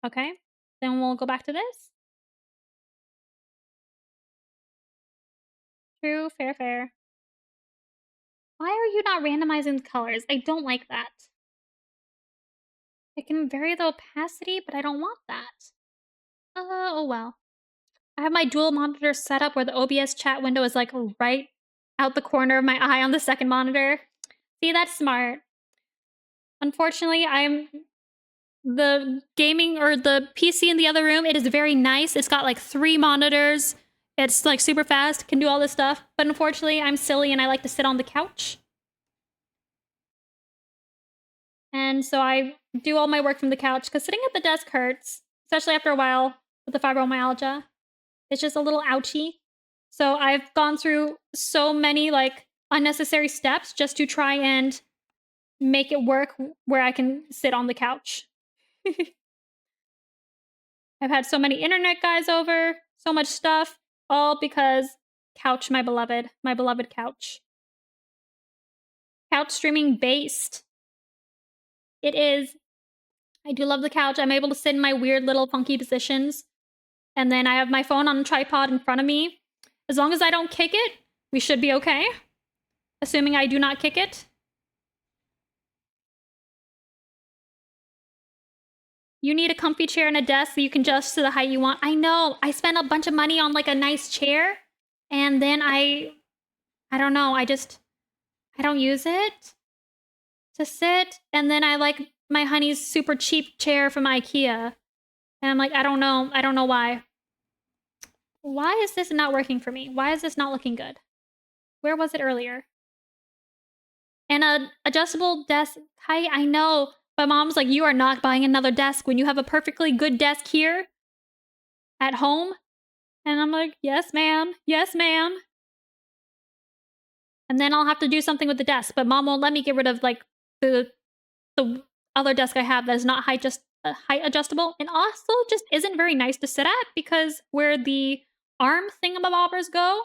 Okay. Then we'll go back to this. True, fair, fair. Why are you not randomizing the colors? I don't like that. I can vary the opacity, but I don't want that. Oh well. I have my dual monitor set up where the OBS chat window is like right out the corner of my eye on the second monitor. See, that's smart. Unfortunately, I'm the gaming or the PC in the other room. It is very nice. It's got like 3 monitors. It's like super fast, can do all this stuff. But unfortunately, I'm silly and I like to sit on the couch. And so I do all my work from the couch because sitting at the desk hurts, especially after a while with the fibromyalgia. It's just a little ouchy. So I've gone through so many like unnecessary steps just to try and make it work where I can sit on the couch. I've had so many internet guys over, so much stuff, all because couch, my beloved couch. Couch streaming based. It is. I do love the couch. I'm able to sit in my weird little funky positions. And then I have my phone on a tripod in front of me. As long as I don't kick it, we should be okay. Assuming I do not kick it. You need a comfy chair and a desk that you can adjust to the height you want. I know. I spent a bunch of money on like a nice chair. And then I don't know. I don't use it to sit. And then I like my honey's super cheap chair from IKEA. And I'm like, I don't know why. Why is this not working for me? Why is this not looking good? Where was it earlier? And a adjustable desk height, I know. But mom's like, you are not buying another desk when you have a perfectly good desk here at home. And I'm like, yes, ma'am. Yes, ma'am. And then I'll have to do something with the desk. But mom won't let me get rid of like the other desk I have that is not height adjustable, and also just isn't very nice to sit at because where the arm thingamabobbers go,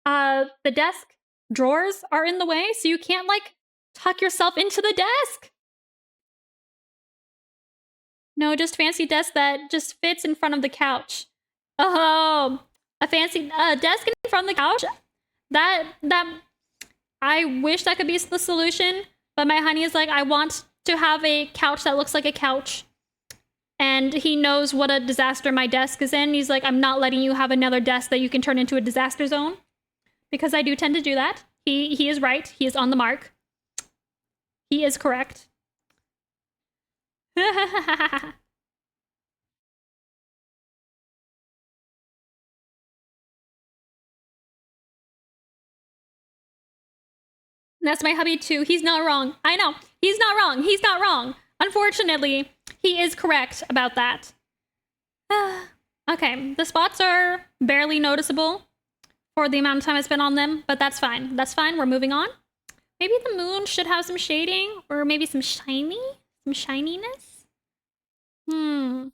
the desk drawers are in the way, so you can't like tuck yourself into the desk. No, just fancy desk that just fits in front of the couch. Oh, a fancy desk in front of the couch. That I wish that could be the solution, but my honey is like, I want to have a couch that looks like a couch. And he knows what a disaster my desk is in. He's like, I'm not letting you have another desk that you can turn into a disaster zone. Because I do tend to do that. He is right. He is on the mark. He is correct. That's my hubby too. He's not wrong. I know. He's not wrong. He's not wrong. Unfortunately, he is correct about that. Okay, the spots are barely noticeable for the amount of time I spent on them, but that's fine. That's fine. We're moving on. Maybe the moon should have some shading, or maybe some shininess. It'd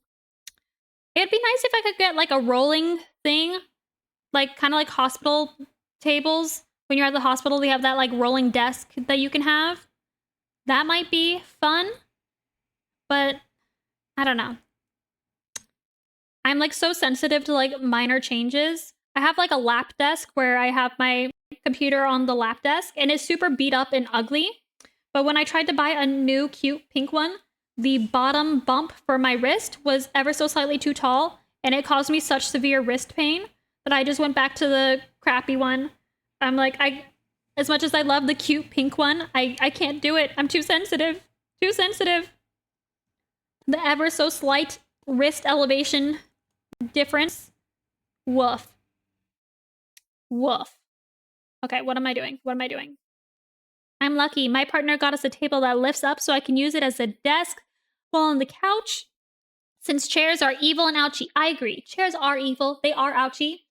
be nice if I could get like a rolling thing, like kind of like hospital tables. When you're at the hospital, they have that like rolling desk that you can have. That might be fun, but I don't know. I'm like so sensitive to like minor changes. I have like a lap desk where I have my computer on the lap desk and it's super beat up and ugly. But when I tried to buy a new cute pink one, the bottom bump for my wrist was ever so slightly too tall and it caused me such severe wrist pain that I just went back to the crappy one. I'm like, as much as I love the cute pink one, I can't do it. I'm too sensitive. Too sensitive. The ever so slight wrist elevation difference. Woof. Woof. Okay, what am I doing? What am I doing? I'm lucky. My partner got us a table that lifts up so I can use it as a desk. fall on the couch. Since chairs are evil and ouchy, I agree. Chairs are evil. They are ouchy.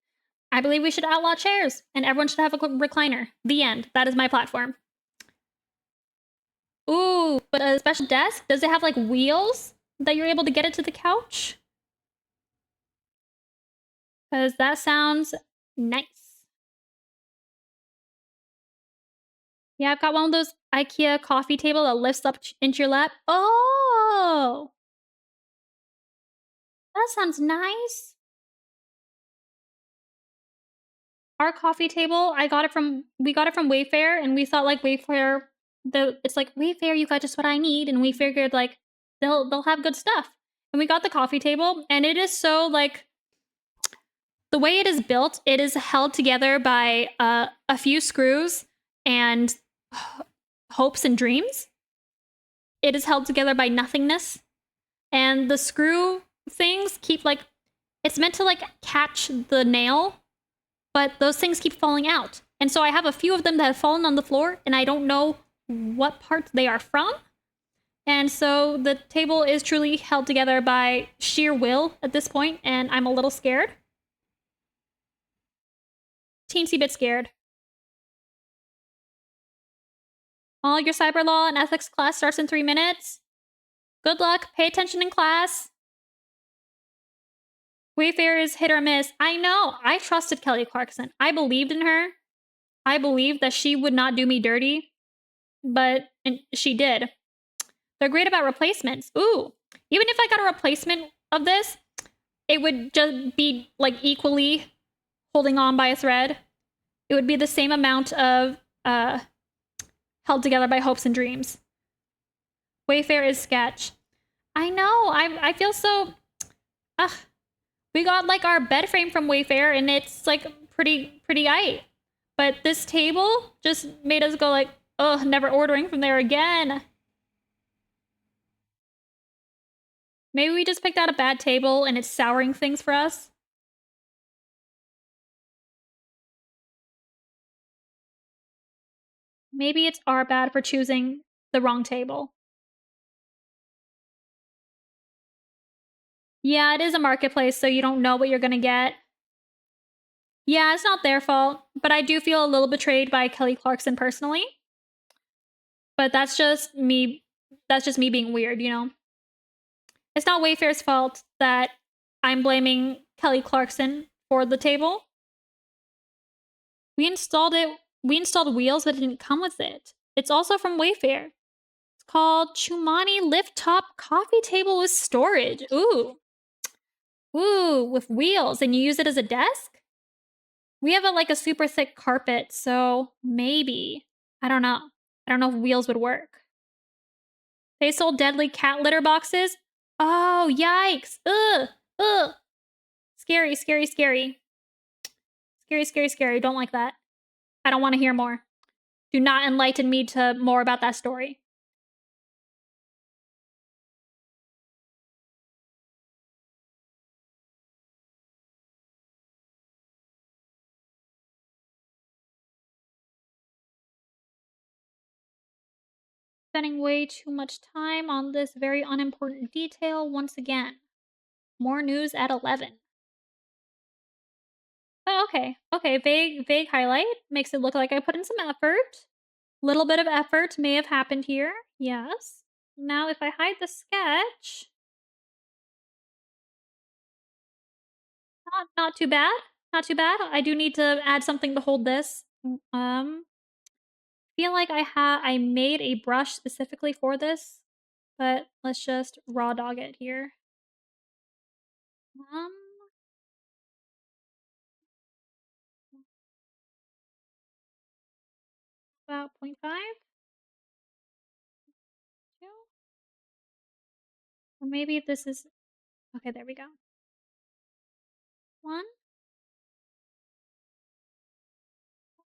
I believe we should outlaw chairs, and everyone should have a recliner. The end. That is my platform. Ooh, but a special desk? Does it have like wheels that you're able to get it to the couch? Because that sounds nice. Yeah, I've got one of those IKEA coffee table that lifts up into your lap. Oh, that sounds nice. Our coffee table, we got it from Wayfair, and we thought like Wayfair, it's like Wayfair, you got just what I need, and we figured like they'll have good stuff. And we got the coffee table, and it is so like the way it is built, it is held together by a few screws and hopes and dreams. It is held together by nothingness, and the screw things keep like it's meant to like catch the nail, but those things keep falling out. And so I have a few of them that have fallen on the floor, and I don't know what parts they are from. And so the table is truly held together by sheer will at this point, and I'm a little scared. Teensy bit scared. All your cyber law and ethics class starts in 3 minutes. Good luck. Pay attention in class. Wayfair is hit or miss. I know. I trusted Kelly Clarkson. I believed in her. I believed that she would not do me dirty. But she did. They're great about replacements. Ooh. Even if I got a replacement of this, it would just be like equally holding on by a thread. It would be the same amount of held together by hopes and dreams. Wayfair is sketch. I know. I feel so... Ugh. We got like our bed frame from Wayfair, and it's like pretty aight. But this table just made us go like, ugh, never ordering from there again. Maybe we just picked out a bad table and it's souring things for us. Maybe it's our bad for choosing the wrong table. Yeah, it is a marketplace, so you don't know what you're gonna get. Yeah, it's not their fault, but I do feel a little betrayed by Kelly Clarkson personally. But that's just me being weird, you know? It's not Wayfair's fault that I'm blaming Kelly Clarkson for the table. We installed wheels, but it didn't come with it. It's also from Wayfair. It's called Chumani Lift Top Coffee Table with Storage. Ooh. Ooh, with wheels, and you use it as a desk? We have like a super thick carpet, so maybe. I don't know. I don't know if wheels would work. They sold deadly cat litter boxes? Oh, yikes. Ugh. Ugh. Scary, scary, scary. Scary, scary, scary. Don't like that. I don't want to hear more. Do not enlighten me to more about that story. Spending way too much time on this very unimportant detail once again. More news at 11. Oh, okay. Okay, vague highlight. Makes it look like I put in some effort. Little bit of effort may have happened here. Yes. Now if I hide the sketch... Not too bad. Not too bad. I do need to add something to hold this. Feel like I made a brush specifically for this, but let's just raw dog it here. About 0.5. Or maybe this is... Okay, there we go. 1.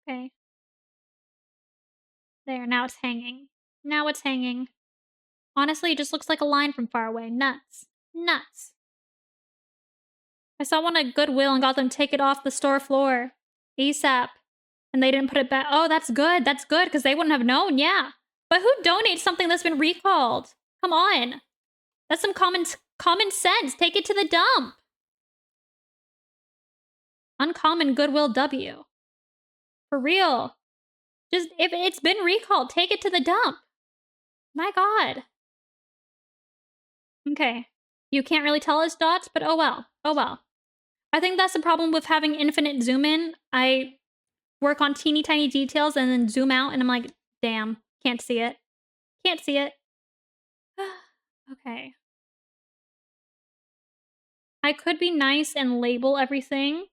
Okay. There, now it's hanging. Now it's hanging. Honestly, it just looks like a line from far away. Nuts. Nuts. I saw one at Goodwill and got them to take it off the store floor. ASAP. And they didn't put it back. Oh, that's good. That's good, because they wouldn't have known, yeah. But who donates something that's been recalled? Come on. That's some common sense. Take it to the dump. Uncommon goodwill W. For real. Just, if it's been recalled, take it to the dump. My god. Okay. You can't really tell us dots, but oh well. Oh well. I think that's the problem with having infinite zoom in. I work on teeny tiny details and then zoom out and I'm like, damn, can't see it. Can't see it. Okay. I could be nice and label everything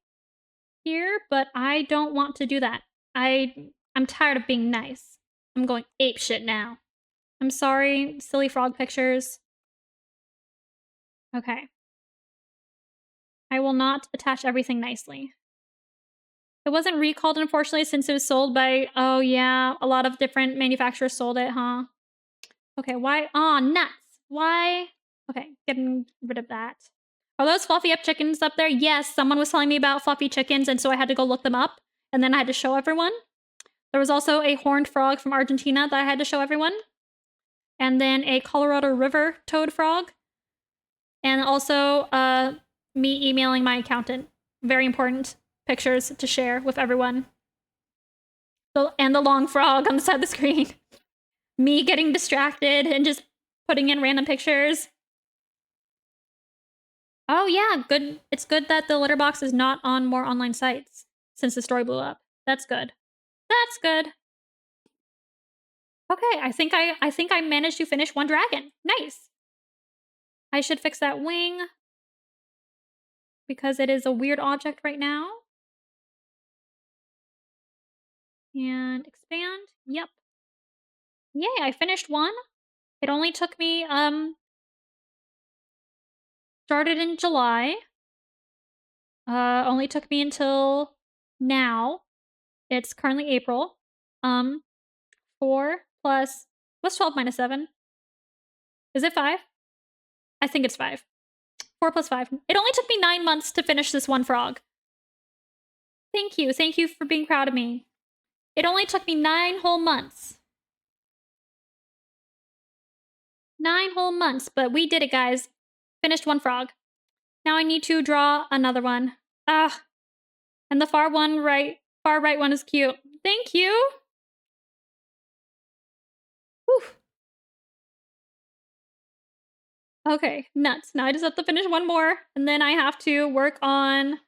here, but I don't want to do that. I'm tired of being nice. I'm going apeshit now. I'm sorry, silly frog pictures. Okay. I will not attach everything nicely. It wasn't recalled, unfortunately, since it was sold by, oh yeah, a lot of different manufacturers sold it, huh? Okay, why? Aw, nuts. Why? Okay, getting rid of that. Are those fluffy up chickens up there? Yes, someone was telling me about fluffy chickens, and so I had to go look them up, and then I had to show everyone. There was also a horned frog from Argentina that I had to show everyone. And then a Colorado River toad frog. And also me emailing my accountant. Very important pictures to share with everyone. And the long frog on the side of the screen. Me getting distracted and just putting in random pictures. Oh yeah, good. It's good that the litter box is not on more online sites since the story blew up. That's good. That's good. Okay, I think I managed to finish one dragon. Nice. I should fix that wing because it is a weird object right now. And expand. Yep. Yay, I finished one. It only took me started in July. Only took me until now. It's currently April. 4 plus what's 12 minus 7? Is it 5? I think it's 5. 4 plus 5. It only took me 9 months to finish this one frog. Thank you. Thank you for being proud of me. It only took me 9 whole months. 9 whole months, but we did it, guys. Finished one frog. Now I need to draw another one. Ah. And the far right one is cute. Thank you. Whew. Okay, nuts. Now I just have to finish one more, and then I have to work on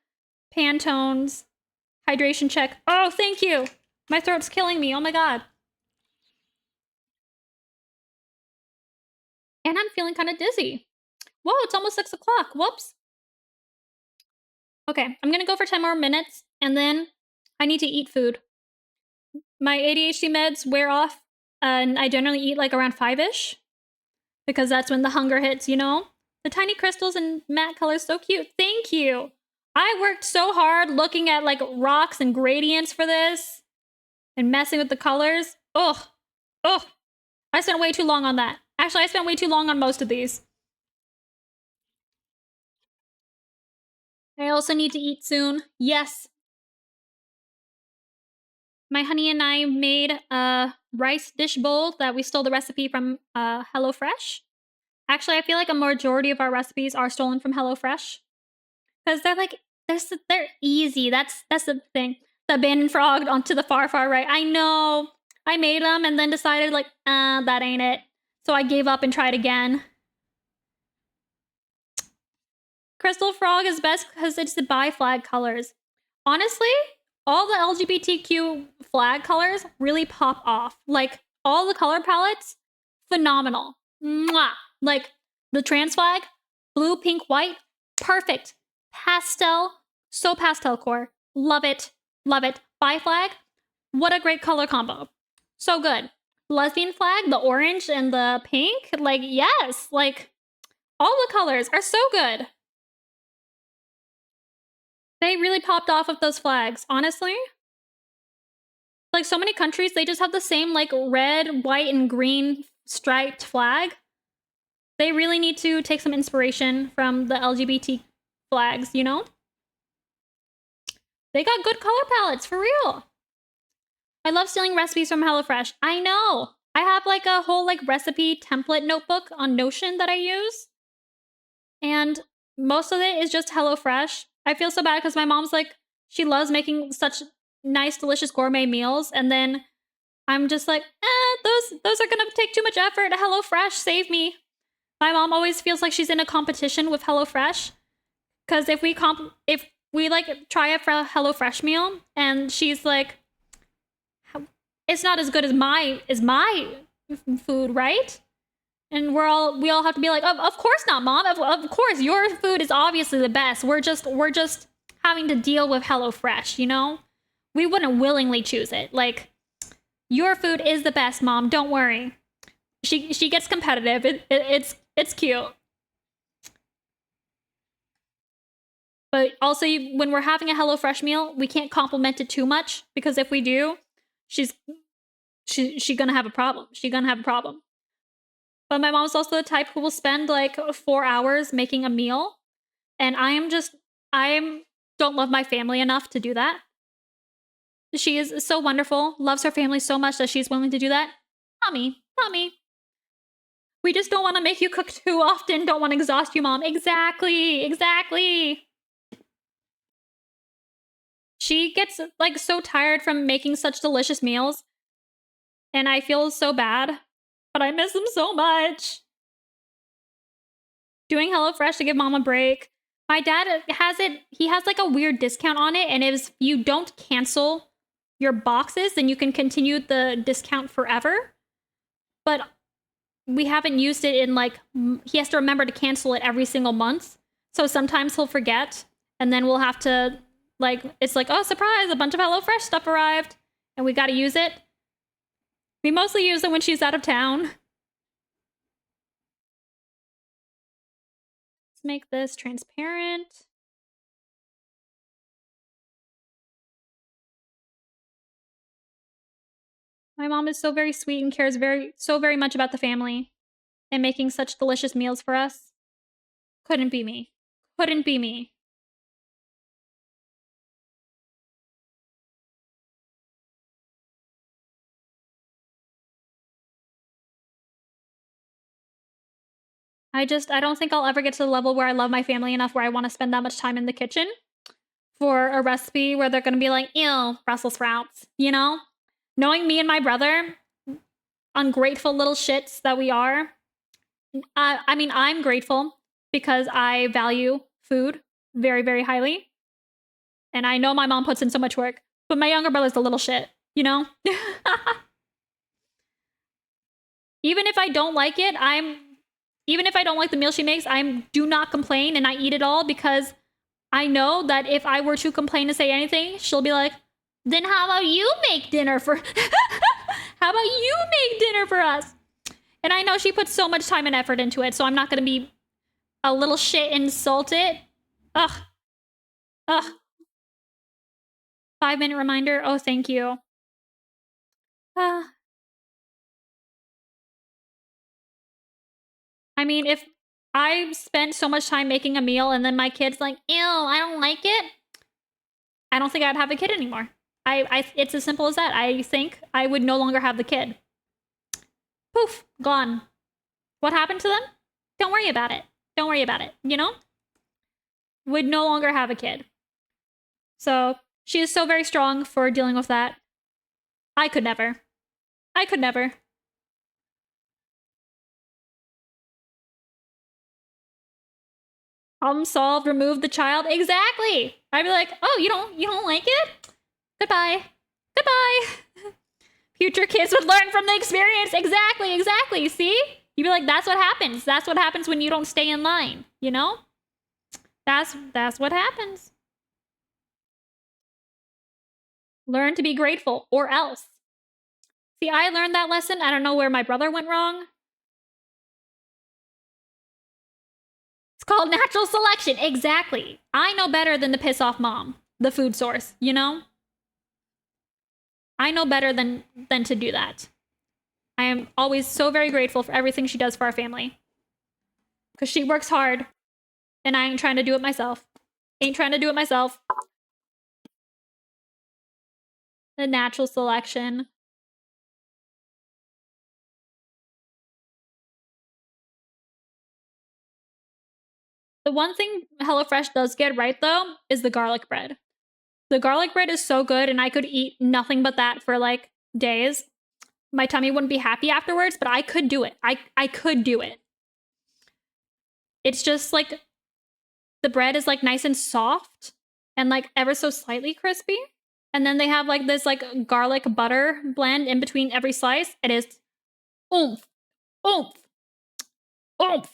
Pantone's hydration check. Oh, thank you. My throat's killing me. Oh my god. And I'm feeling kind of dizzy. Whoa, it's almost 6 o'clock. Whoops. Okay, I'm gonna go for 10 more minutes, and then I need to eat food. My ADHD meds wear off, and I generally eat like around 5-ish. Because that's when the hunger hits, you know? The tiny crystals and matte colors, so cute. Thank you. I worked so hard looking at like rocks and gradients for this. And messing with the colors. Ugh. Ugh. I spent way too long on that. Actually, I spent way too long on most of these. I also need to eat soon. Yes. My honey and I made a rice dish bowl that we stole the recipe from HelloFresh. Actually, I feel like a majority of our recipes are stolen from HelloFresh. Because they're like, they're easy. That's the thing. The abandoned frog onto the far right. I know. I made them and then decided like, that ain't it. So I gave up and tried again. Crystal frog is best because it's the bi-flag colors. Honestly, all the LGBTQ flag colors really pop off. Like, all the color palettes, phenomenal. Mwah! Like, the trans flag, blue, pink, white, perfect. Pastel, so pastel core. Love it. Love it. Bi-flag, what a great color combo. So good. Lesbian flag, the orange and the pink, like, yes. Like, all the colors are so good. They really popped off with those flags, honestly. Like, so many countries, they just have the same, like, red, white, and green striped flag. They really need to take some inspiration from the LGBT flags, you know? They got good color palettes, for real. I love stealing recipes from HelloFresh. I know. I have, like, a whole, like, recipe template notebook on Notion that I use. And most of it is just HelloFresh. I feel so bad because my mom's like, she loves making such nice, delicious gourmet meals. And then I'm just like, those are gonna take too much effort. HelloFresh, save me. My mom always feels like she's in a competition with HelloFresh. Because if we like try it for a HelloFresh meal and she's like, it's not as good as my food, right? And we all have to be like, of course not, mom. Of course, your food is obviously the best. We're just having to deal with HelloFresh, you know? We wouldn't willingly choose it. Like, your food is the best, mom. Don't worry. She gets competitive. It's cute. But also, when we're having a HelloFresh meal, we can't compliment it too much because if we do, she's gonna have a problem. She's gonna have a problem. But my mom's also the type who will spend like 4 hours making a meal, and I don't love my family enough to do that. She is so wonderful, loves her family so much that she's willing to do that. Not me. Not me. We just don't want to make you cook too often. Don't want to exhaust you, mom. Exactly. Exactly. She gets like so tired from making such delicious meals. And I feel so bad. But I miss them so much. Doing HelloFresh to give mom a break. My dad has it, he has like a weird discount on it. And if you don't cancel your boxes, then you can continue the discount forever. But we haven't used it in like, he has to remember to cancel it every single month. So sometimes he'll forget. And then we'll have to, like, it's like, oh, surprise, a bunch of HelloFresh stuff arrived. And we got to use it. We mostly use it when she's out of town. Let's make this transparent. My mom is so very sweet and cares so very much about the family and making such delicious meals for us. Couldn't be me. Couldn't be me. I don't think I'll ever get to the level where I love my family enough where I want to spend that much time in the kitchen for a recipe where they're going to be like, ew, Brussels sprouts, you know? Knowing me and my brother, ungrateful little shits that we are. I mean, I'm grateful because I value food very, very highly. And I know my mom puts in so much work, but my younger brother's a little shit, you know? Even if I don't like it, even if I don't like the meal she makes, I do not complain and I eat it all because I know that if I were to complain and say anything, she'll be like, then how about you make dinner for how about you make dinner for us? And I know she puts so much time and effort into it, so I'm not gonna be a little shit and insult it. Ugh. Ugh. 5-minute reminder. Oh, thank you. I mean, if I spent so much time making a meal and then my kid's like, ew, I don't like it, I don't think I'd have a kid anymore. It's as simple as that. I think I would no longer have the kid. Poof, gone. What happened to them? Don't worry about it. Don't worry about it, you know? Would no longer have a kid. So she is so very strong for dealing with that. I could never. I could never. Problem solved, remove the child. Exactly. I'd be like, oh, you don't like it? Goodbye. Goodbye. Future kids would learn from the experience. Exactly, exactly. See? You'd be like, that's what happens. That's what happens when you don't stay in line, you know? That's what happens. Learn to be grateful, or else. See, I learned that lesson. I don't know where my brother went wrong. It's called natural selection. Exactly. I know better than to piss off mom, the food source, you know? I know better than to do that. I am always so very grateful for everything she does for our family. Because she works hard, and I ain't trying to do it myself. Ain't trying to do it myself. The natural selection. The one thing HelloFresh does get right, though, is the garlic bread. The garlic bread is so good, and I could eat nothing but that for, like, days. My tummy wouldn't be happy afterwards, but I could do it. I could do it. It's just, like, the bread is, like, nice and soft and, like, ever so slightly crispy. And then they have, like, this, like, garlic butter blend in between every slice. It is oomph, oomph, oomph.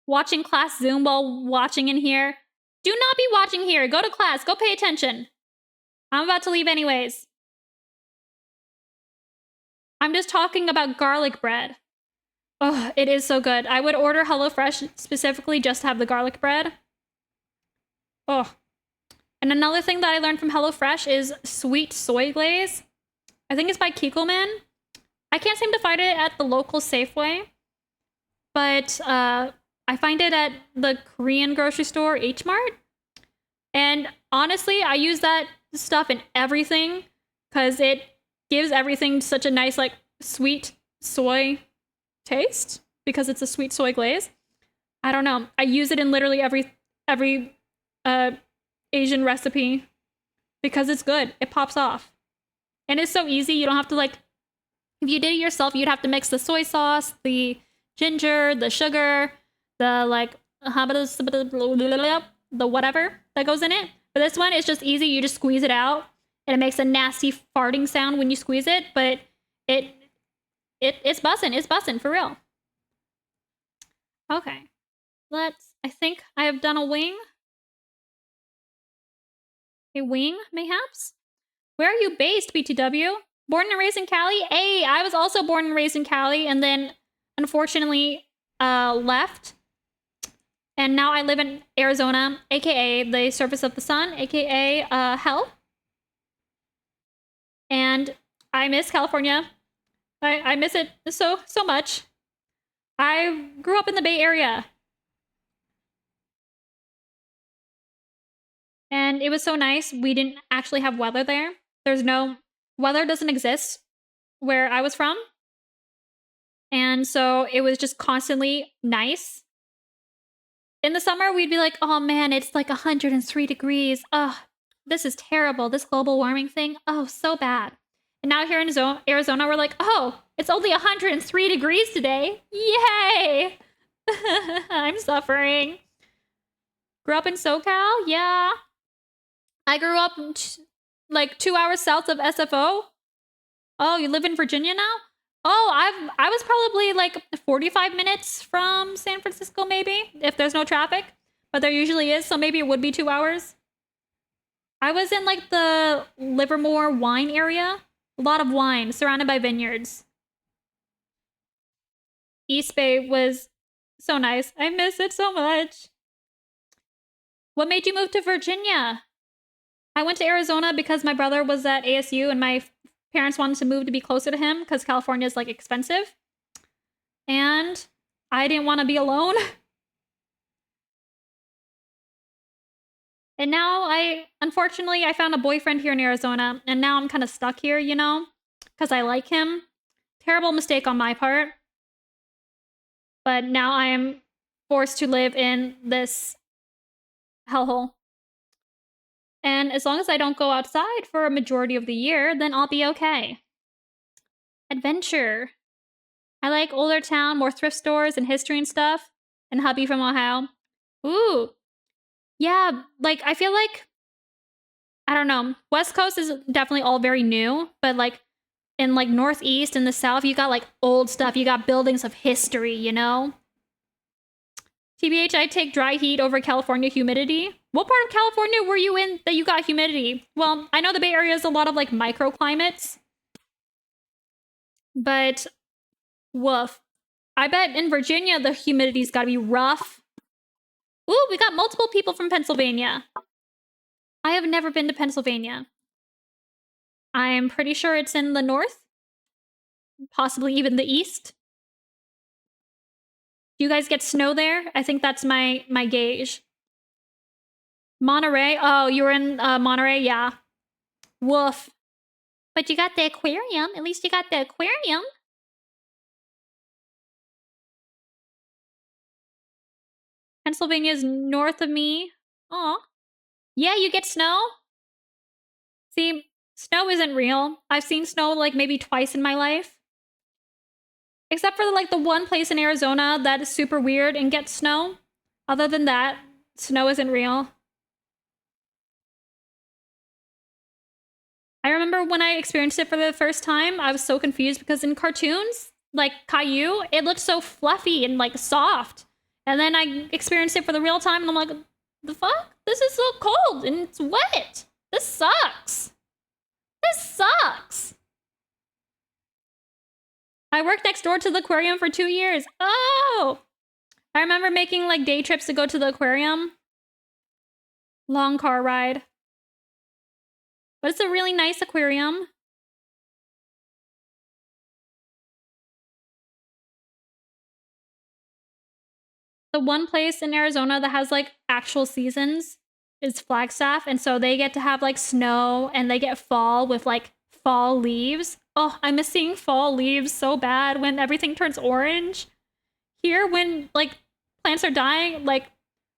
Watching class Zoom while watching in here. Do not be watching here. Go to class. Go pay attention. I'm about to leave anyways. I'm just talking about garlic bread. Oh, it is so good. I would order HelloFresh specifically just to have the garlic bread. Oh. And another thing that I learned from HelloFresh is sweet soy glaze. I think it's by Kiekelman. I can't seem to find it at the local Safeway. But I find it at the Korean grocery store, H Mart. And honestly, I use that stuff in everything because it gives everything such a nice, like, sweet soy taste because it's a sweet soy glaze. I don't know. I use it in literally every Asian recipe because it's good. It pops off. And it's so easy. You don't have to, like, if you did it yourself, you'd have to mix the soy sauce, the ginger, the sugar, the, like, the whatever that goes in it. But this one is just easy. You just squeeze it out and it makes a nasty farting sound when you squeeze it, but it's bussin'. It's bussin' for real. Okay. I think I have done a wing. A wing, mayhaps? Where are you based, BTW? Born and raised in Cali? Hey, I was also born and raised in Cali and then unfortunately left. And now I live in Arizona, aka the surface of the sun, aka hell. And I miss California. I miss it so much. I grew up in the Bay Area. And it was so nice. We didn't actually have weather there. Weather doesn't exist where I was from. And so it was just constantly nice. In the summer, we'd be like, oh man, it's like 103 degrees. Oh, this is terrible. This global warming thing. Oh, so bad. And now here in Arizona, we're like, oh, it's only 103 degrees today. Yay! I'm suffering. Grew up in SoCal? Yeah. I grew up like 2 hours south of SFO. Oh, you live in Virginia now? Oh, I was probably like 45 minutes from San Francisco, maybe, if there's no traffic. But there usually is, so maybe it would be 2 hours. I was in like the Livermore wine area. A lot of wine, surrounded by vineyards. East Bay was so nice. I miss it so much. What made you move to Virginia? I went to Arizona because my brother was at ASU and my parents wanted to move to be closer to him because California is like expensive. And I didn't want to be alone. And now unfortunately, I found a boyfriend here in Arizona and now I'm kind of stuck here, you know, because I like him. Terrible mistake on my part. But now I am forced to live in this hellhole. And as long as I don't go outside for a majority of the year, then I'll be okay. Adventure. I like older town, more thrift stores and history and stuff. And hubby from Ohio. Ooh. Yeah, like, I feel like, I don't know. West Coast is definitely all very new. But, like, in, like, Northeast and the South, you got, like, old stuff. You got buildings of history, you know? TBH, I take dry heat over California humidity. What part of California were you in that you got humidity? Well, I know the Bay Area is a lot of, like, microclimates. But, woof. I bet in Virginia, the humidity's gotta be rough. Ooh, we got multiple people from Pennsylvania. I have never been to Pennsylvania. I'm pretty sure it's in the north. Possibly even the east. Do you guys get snow there? I think that's my gauge. Monterey? Oh, you were in Monterey? Yeah. Woof. But you got the aquarium. At least you got the aquarium. Pennsylvania's north of me. Aw. Yeah, you get snow? See, snow isn't real. I've seen snow like maybe twice in my life. Except for like the one place in Arizona that is super weird and gets snow. Other than that, snow isn't real. I remember when I experienced it for the first time, I was so confused because in cartoons, like Caillou, it looked so fluffy and like soft. And then I experienced it for the real time and I'm like, the fuck? This is so cold and it's wet. This sucks. This sucks. I worked next door to the aquarium for 2 years. Oh! I remember making like day trips to go to the aquarium. Long car ride. But it's a really nice aquarium. The one place in Arizona that has like actual seasons is Flagstaff. And so they get to have like snow and they get fall with like fall leaves. Oh, I miss seeing fall leaves so bad when everything turns orange. Here, when like plants are dying, like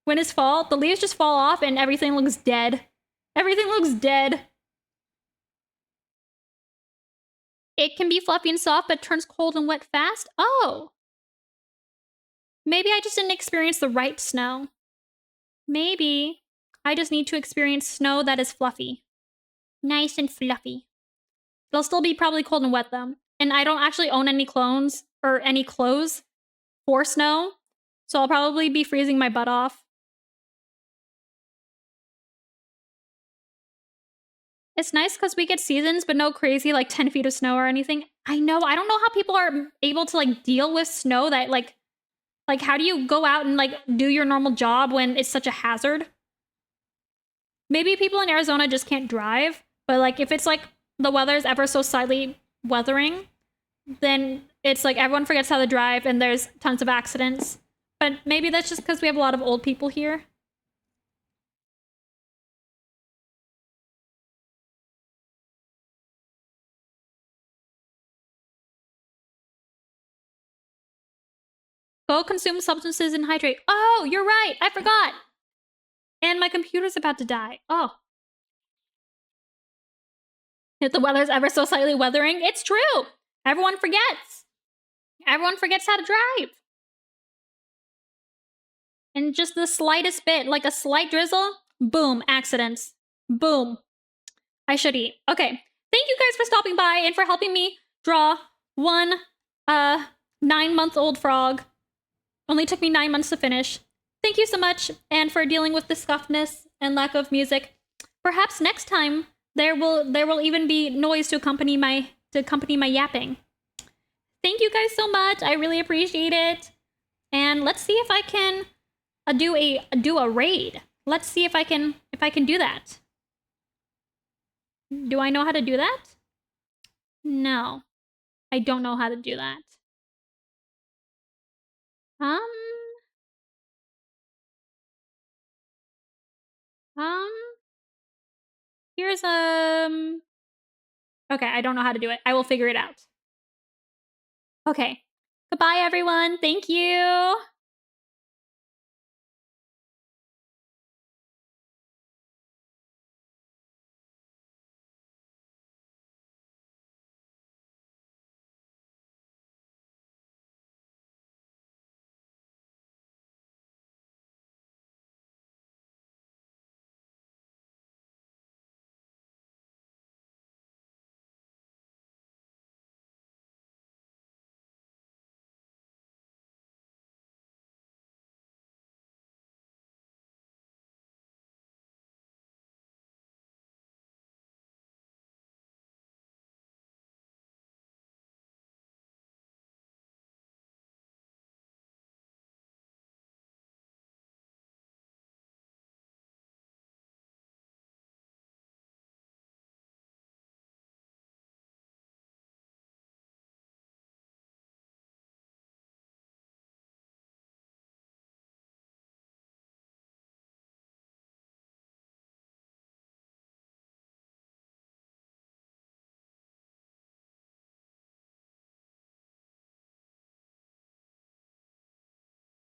when it's fall, the leaves just fall off and everything looks dead. Everything looks dead. It can be fluffy and soft, but turns cold and wet fast. Oh. Maybe I just didn't experience the right snow. Maybe I just need to experience snow that is fluffy. Nice and fluffy. It'll still be probably cold and wet though. And I don't actually own any clones or any clothes for snow. So I'll probably be freezing my butt off. It's nice because we get seasons, but no crazy like 10 feet of snow or anything. I know. I don't know how people are able to like deal with snow that like how do you go out and like do your normal job when it's such a hazard? Maybe people in Arizona just can't drive, but like if it's like the weather's ever so slightly weathering, then it's like everyone forgets how to drive and there's tons of accidents. But maybe that's just because we have a lot of old people here. Go consume substances and hydrate. Oh, you're right. I forgot. And my computer's about to die. Oh. If the weather's ever so slightly weathering, it's true. Everyone forgets. Everyone forgets how to drive. And just the slightest bit, like a slight drizzle, boom, accidents. Boom. I should eat. Okay. Thank you guys for stopping by and for helping me draw one 9-month-old frog. Only took me 9 months to finish. Thank you so much, and for dealing with the scuffness and lack of music. Perhaps next time there will even be noise to accompany my yapping. Thank you guys so much. I really appreciate it. And let's see if I can do a raid. Let's see if I can do that. Do I know how to do that? No. I don't know how to do that. Um here's okay, I don't know how to do it. I will figure it out. Okay. Goodbye everyone. Thank you.